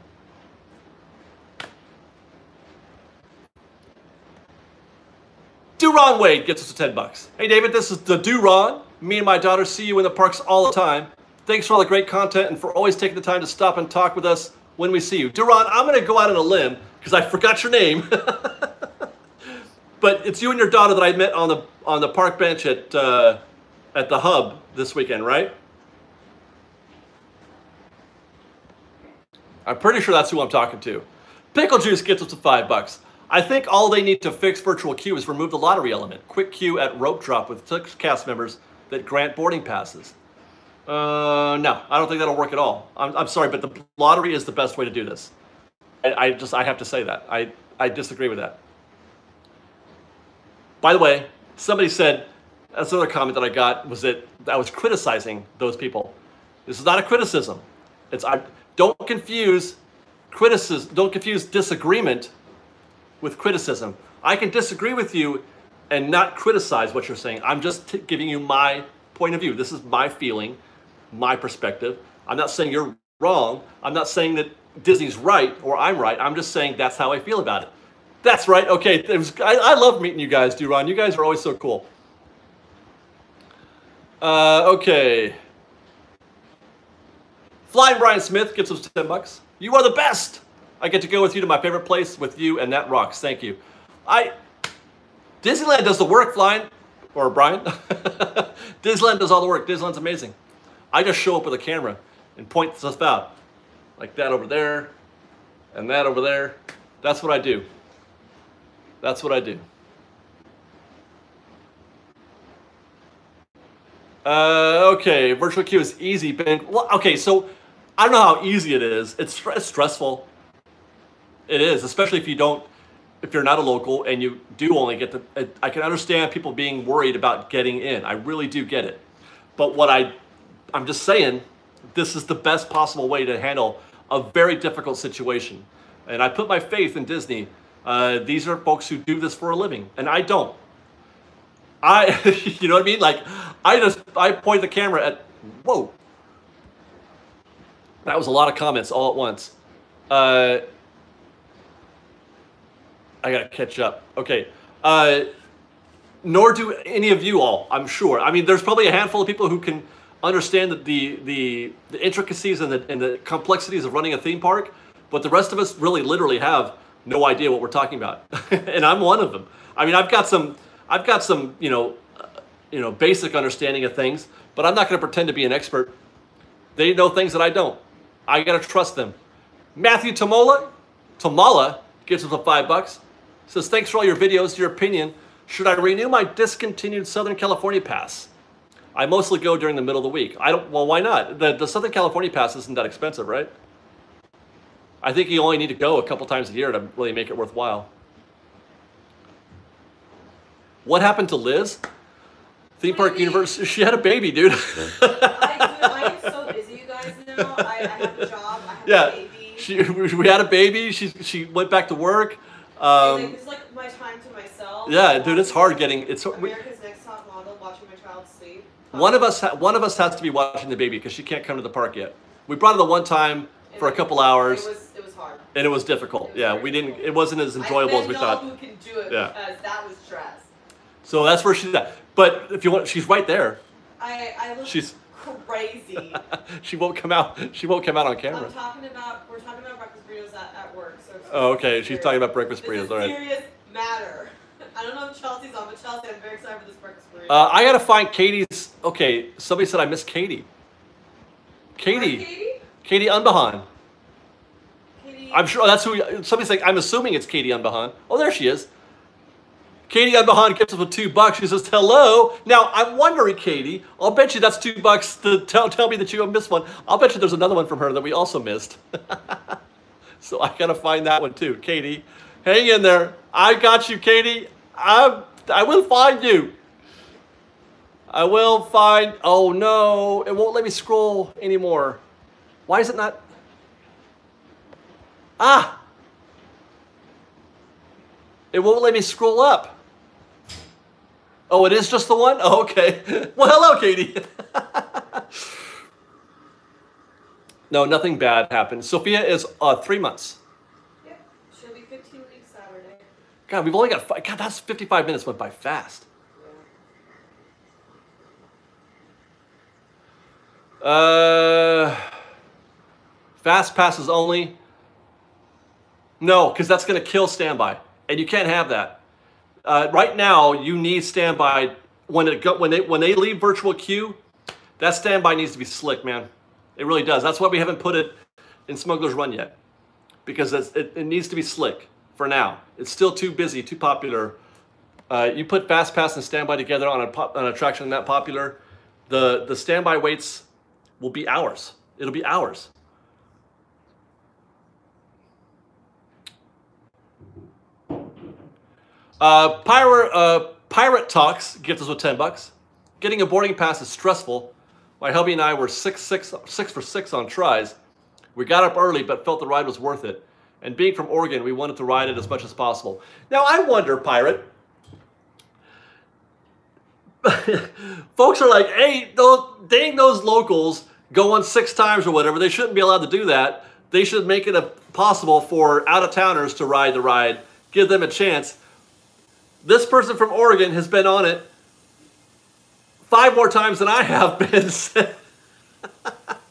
Duron Wade gets us to $10. Hey David, this is the Duron. Me and my daughter see you in the parks all the time. Thanks for all the great content and for always taking the time to stop and talk with us when we see you. Duron, I'm going to go out on a limb because I forgot your name. But it's you and your daughter that I met on the park bench at the Hub this weekend, right? I'm pretty sure that's who I'm talking to. Pickle Juice gets us to $5. I think all they need to fix virtual queue is remove the lottery element. Quick queue at rope drop with 6 cast members that grant boarding passes. No, I don't think that'll work at all. I'm sorry, but the lottery is the best way to do this. I have to say that. I disagree with that. By the way, somebody said, that's another comment that I got, was that I was criticizing those people. This is not a criticism. Don't confuse criticism, don't confuse disagreement with criticism. I can disagree with you and not criticize what you're saying. I'm just giving you my point of view. This is my feeling, my perspective. I'm not saying you're wrong. I'm not saying that Disney's right or I'm right. I'm just saying that's how I feel about it. That's right. Okay. I love meeting you guys, Duron. You guys are always so cool. Okay. Flying Brian Smith gives us $10. You are the best. I get to go with you to my favorite place with you, and that rocks. Thank you. Disneyland does the work, Flying, or Brian. Disneyland does all the work. Disneyland's amazing. I just show up with a camera and point stuff out. Like that over there, and that over there. That's what I do. That's what I do. Okay, virtual queue is easy, Ben. Well, okay, so I don't know how easy it is. It's stressful. It is, especially if you're not a local and you do only get the. I can understand people being worried about getting in. I really do get it. But I'm just saying, this is the best possible way to handle a very difficult situation. And I put my faith in Disney. These are folks who do this for a living, and I don't. You know what I mean? Like, I point the camera at, whoa. That was a lot of comments all at once. I gotta catch up. Okay. Nor do any of you all, I'm sure. I mean, there's probably a handful of people who can understand the intricacies and the complexities of running a theme park, but the rest of us really literally have no idea what we're talking about. And I'm one of them. I mean, I've got some basic understanding of things, but I'm not going to pretend to be an expert. They know things that I don't. I got to trust them. Matthew Tamala gives us $5. Says, thanks for all your videos. Your opinion, should I renew my discontinued Southern California pass? I mostly go during the middle of the week. Well, why not? The Southern California pass isn't that expensive, right? I think you only need to go a couple times a year to really make it worthwhile. What happened to Liz? Theme Park Universe. She had a baby, dude. I am so busy, you guys know. I have a job. I have a baby. We had a baby. She went back to work. It's like my time to myself. Yeah, dude, it's hard getting. America's Next Top Model, watching my child sleep. One of us has to be watching the baby because she can't come to the park yet. We brought her the one time for a couple hours. It was hard. And it was difficult. It wasn't as enjoyable as we thought. I who can do it because that was stress. So that's where she's at. But if you want, she's right there. I look crazy. She won't come out. She won't come out on camera. We're talking about breakfast burritos at work. So okay. She's talking about breakfast burritos. All right. Serious matter. I don't know if Chelsea's on, but Chelsea, I'm very excited for this breakfast burrito. I gotta find Katie's. Okay, somebody said I missed Katie. Katie Unbehan. I'm sure that's who. Somebody's like, I'm assuming it's Katie Unbehan. Oh, there she is. Katie Unbehan gives us with $2. She says, hello. Now, I'm wondering, Katie, I'll bet you that's $2 to tell me that you missed one. I'll bet you there's another one from her that we also missed. So I got to find that one too. Katie, hang in there. I got you, Katie. I will find you. I will find, oh no, it won't let me scroll anymore. Why is it not? Ah! It won't let me scroll up. Oh, it is just the one? Oh, okay. Well, hello, Katie. No, nothing bad happened. Sophia is 3 months. Yep, she'll be 15 weeks Saturday. God, we've only got God, that's 55 minutes went by fast. Fast passes only. No, because that's going to kill standby, and you can't have that. Right now, you need standby when they leave virtual queue. That standby needs to be slick, man. It really does. That's why we haven't put it in Smuggler's Run yet, because it needs to be slick for now. It's still too busy, too popular. You put fast pass and standby together on an attraction that popular, the standby waits will be hours. It'll be hours. Pirate Talks gives us with $10. Getting a boarding pass is stressful. My hubby and I were 6 for 6 on tries. We got up early, but felt the ride was worth it. And being from Oregon, we wanted to ride it as much as possible. Now, I wonder, Pirate, folks are like, hey, dang those locals going 6 times or whatever. They shouldn't be allowed to do that. They should make it possible for out-of-towners to ride the ride. Give them a chance. This person from Oregon has been on it 5 more times than I have been.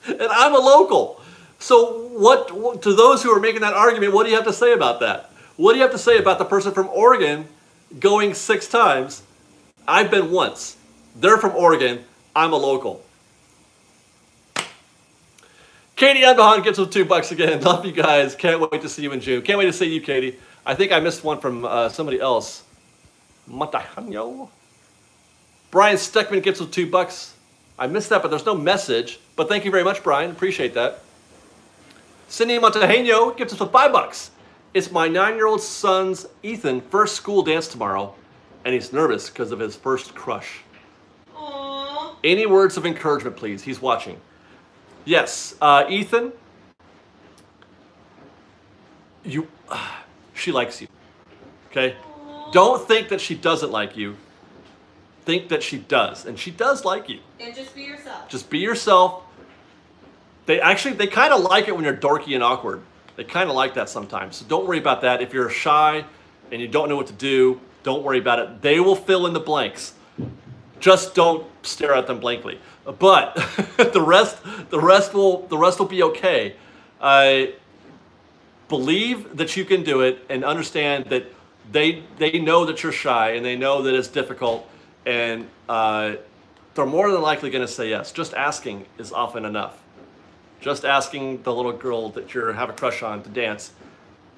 And I'm a local. So what to those who are making that argument, what do you have to say about that? What do you have to say about the person from Oregon going 6 times? I've been once. They're from Oregon. I'm a local. Katie Unbehan gets with $2 again. Love you guys. Can't wait to see you in June. Can't wait to see you, Katie. I think I missed one from somebody else. Matahanyo. Brian Steckman gets with $2. I missed that, but there's no message. But thank you very much, Brian. Appreciate that. Cindy Montajeño gives us with $5. It's my 9-year-old son's Ethan first school dance tomorrow, and he's nervous because of his first crush. Aww. Any words of encouragement, please? He's watching. Yes, Ethan, she likes you, okay? Aww. Don't think that she doesn't like you. Think that she does, and she does like you. And just be yourself. Just be yourself. They kind of like it when you're dorky and awkward. They kind of like that sometimes. So don't worry about that. If you're shy and you don't know what to do, don't worry about it. They will fill in the blanks. Just don't stare at them blankly. But the rest will be okay. Believe that you can do it, and understand that they know that you're shy, and they know that it's difficult, and they're more than likely going to say yes. Just asking is often enough. Just asking the little girl that you have a crush on to dance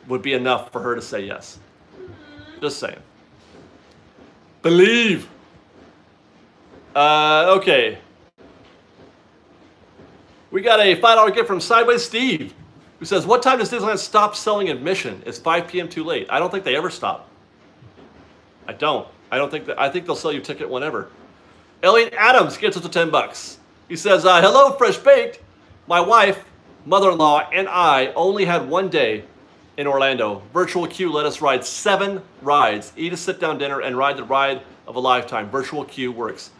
would be enough for her to say yes. Just saying. Believe. Okay. We got a $5 gift from Sideways Steve, who says, what time does Disneyland stop selling admission? Is 5 p.m. too late? I don't think they ever stop. I think they'll sell you a ticket whenever. Elliot Adams gets us to $10. He says, hello, Fresh Baked. My wife, mother-in-law, and I only had 1 day in Orlando. Virtual queue let us ride 7 rides, eat a sit-down dinner, and ride the ride of a lifetime. Virtual queue works.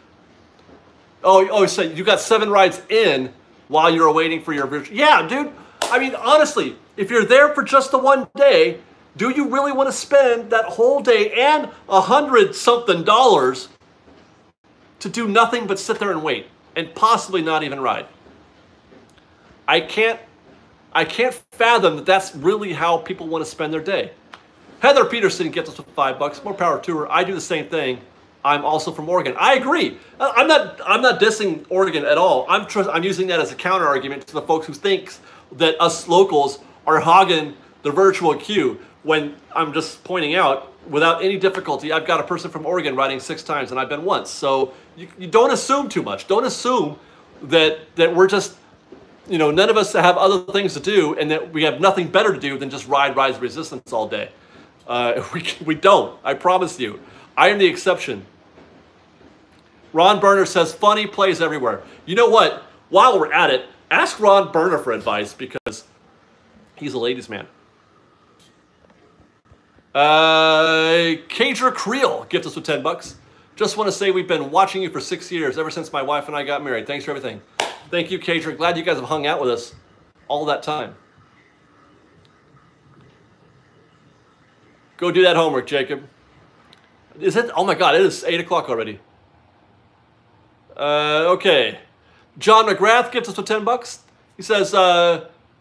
Oh, so you got 7 rides in while you're waiting for your virtual. Yeah, dude. I mean, honestly, if you're there for just the 1 day, do you really want to spend that whole day and $100-something to do nothing but sit there and wait and possibly not even ride? I can't fathom that that's really how people want to spend their day. Heather Peterson gets us with $5. More power to her. I do the same thing. I'm also from Oregon. I agree. I'm not dissing Oregon at all. I'm using that as a counter argument to the folks who think that us locals are hogging the virtual queue, when I'm just pointing out, without any difficulty, I've got a person from Oregon riding 6 times, and I've been once. So you don't assume too much. Don't assume that we're just, none of us have other things to do, and that we have nothing better to do than just ride Rise of Resistance all day. We don't. I promise you. I am the exception. Ron Berner says, funny plays everywhere. You know what? While we're at it, ask Ron Berner for advice because he's a ladies' man. Cager Creel gifts us with $10. Just want to say we've been watching you for 6 years, ever since my wife and I got married. Thanks for everything. Thank you, Cager. Glad you guys have hung out with us all that time. Go do that homework, Jacob. Is it? Oh my God, it is 8 o'clock already. Okay. John McGrath gifts us with $10. He says,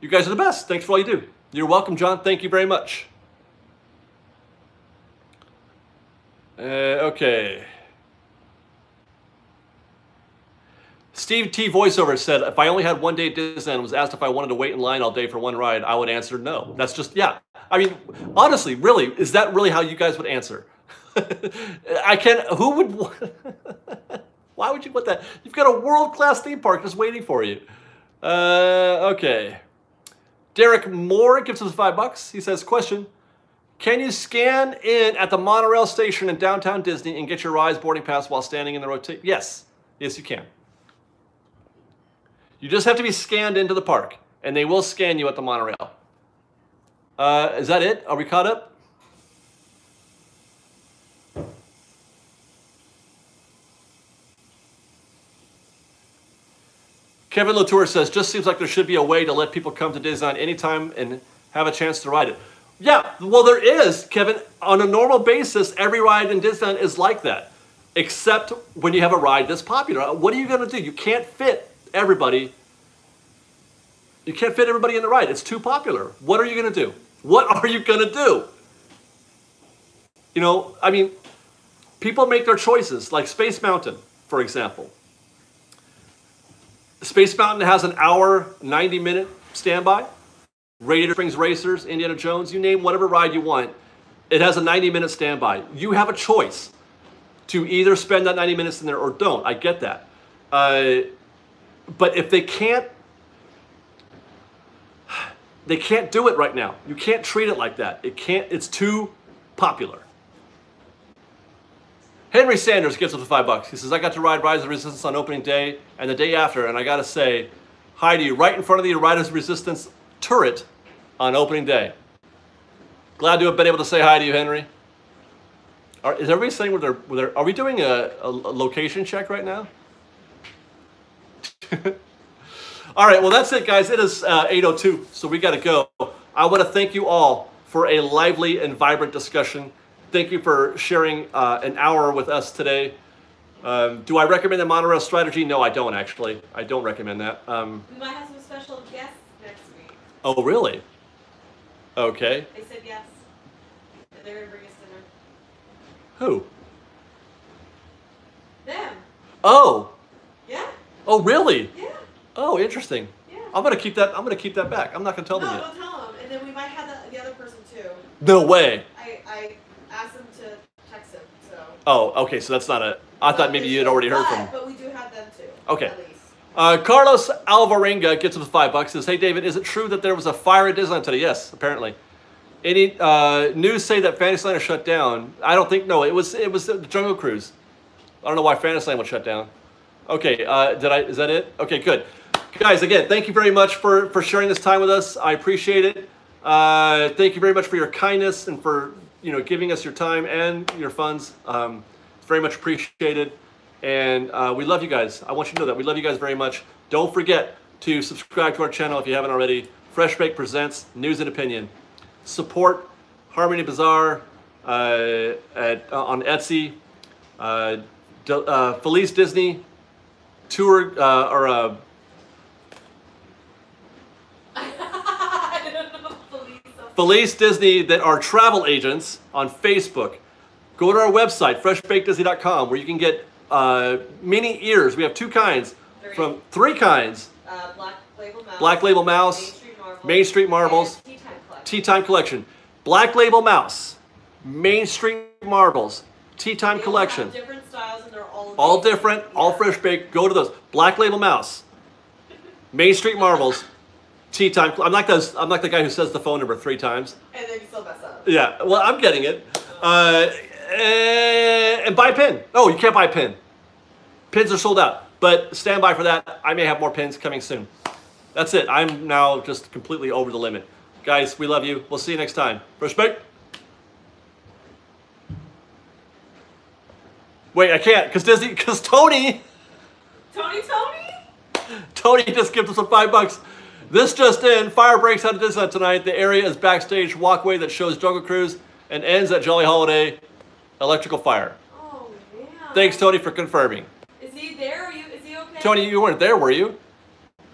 you guys are the best. Thanks for all you do. You're welcome, John. Thank you very much. Okay. Steve T. Voiceover said, if I only had one day at Disneyland and was asked if I wanted to wait in line all day for one ride, I would answer no. That's just, yeah. I mean, honestly, really, is that really how you guys would answer? I can't, who would, why would you put that? You've got a world-class theme park just waiting for you. Okay. Derek Moore gives us $5. He says, question, can you scan in at the Monorail station in downtown Disney and get your ride's boarding pass while standing in the rotation? Yes. Yes, you can. You just have to be scanned into the park, and they will scan you at the Monorail. Is that it? Are we caught up? Kevin Latour says, just seems like there should be a way to let people come to Disneyland anytime and have a chance to ride it. Yeah, well, there is, Kevin. On a normal basis, every ride in Disneyland is like that, except when you have a ride that's popular. What are you going to do? You can't fit everybody. You can't fit everybody in the ride. It's too popular. What are you going to do? What are you going to do? You know, I mean, people make their choices, like Space Mountain, for example. Space Mountain has an hour, 90-minute standby. Radiator Springs Racers, Indiana Jones, you name whatever ride you want. It has a 90-minute standby. You have a choice to either spend that 90 minutes in there or don't. I get that. But if they can't do it right now. You can't treat it like that. It's too popular. Henry Sanders gives us $5. He says, I got to ride Rise of the Resistance on opening day and the day after, and I got to say hi to you right in front of the Rise of the Resistance turret on opening day. Glad to have been able to say hi to you, Henry. Is everybody saying are we doing a location check right now? All right, well, that's it, guys. It is 8:02, so we got to go. I want to thank you all for a lively and vibrant discussion. Thank you for sharing an hour with us today. Do I recommend the Monorail strategy? No, I don't, actually. I don't recommend that. We might have some special guests next week. Oh, really? Okay. They said yes. And they're going to bring us dinner. Who? Them. Oh. Yeah. Oh, really? Yeah. Oh, interesting. Yeah. I'm gonna keep that back. I'm not gonna tell them yet. No, don't tell them. And then we might have the other person too. No way. I asked them to text him, so. Oh, okay. So that's not a. I thought maybe you had already heard from. But we do have them too. Okay. At least. Carlos Alvarenga gets him $5. Says, "Hey David, is it true that there was a fire at Disneyland today?" Yes, apparently. Any news say that Fantasyland is shut down? I don't think. No, it was the Jungle Cruise. I don't know why Fantasyland was shut down. Okay, is that it? Okay, good. Guys, again, thank you very much for sharing this time with us. I appreciate it. Thank you very much for your kindness and for giving us your time and your funds. It's very much appreciated. And we love you guys. I want you to know that. We love you guys very much. Don't forget to subscribe to our channel if you haven't already. Fresh Baked presents News and Opinion. Support Harmony Bazaar on Etsy. Felice Disney tour Felice Disney that are travel agents on Facebook. Go to our website, freshbakedisney.com, where you can get mini ears. We have two kinds. Three kinds. Black Label Mouse. Main Street Marbles. Tea Time Collection. Black Label Mouse. Main Street Marbles. Tea Time Collection. Different styles and they're all different, all fresh baked. Go to those. Black Label Mouse. Main Street Marbles. Tea Time. I'm like the guy who says the phone number 3 times. And then you still mess up. Yeah, well, I'm getting it. And buy a pin. Oh, you can't buy a pin. Pins are sold out, but stand by for that. I may have more pins coming soon. That's it. I'm now just completely over the limit. Guys, we love you. We'll see you next time. Fresh Baked. Wait, I can't, because Tony just gifted us $5. This just in, fire breaks out at Disneyland tonight. The area is backstage walkway that shows Jungle Cruise and ends at Jolly Holiday Electrical Fire. Oh, man. Thanks, Tony, for confirming. Is he there? Is he okay? Tony, you weren't there, were you?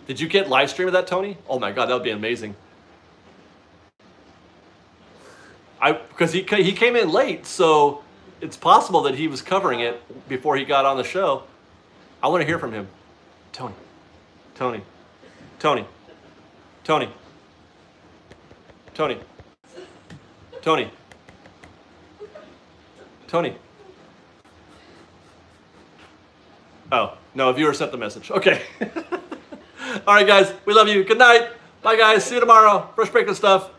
Did you get live stream of that, Tony? Oh my God, that would be amazing. Because he came in late, so it's possible that he was covering it before he got on the show. I want to hear from him. Tony. Tony. Tony. Tony. Tony. Tony. Tony. Oh, no, a viewer sent the message. Okay. All right, guys, we love you. Good night. Bye, guys. See you tomorrow. Fresh Bacon stuff.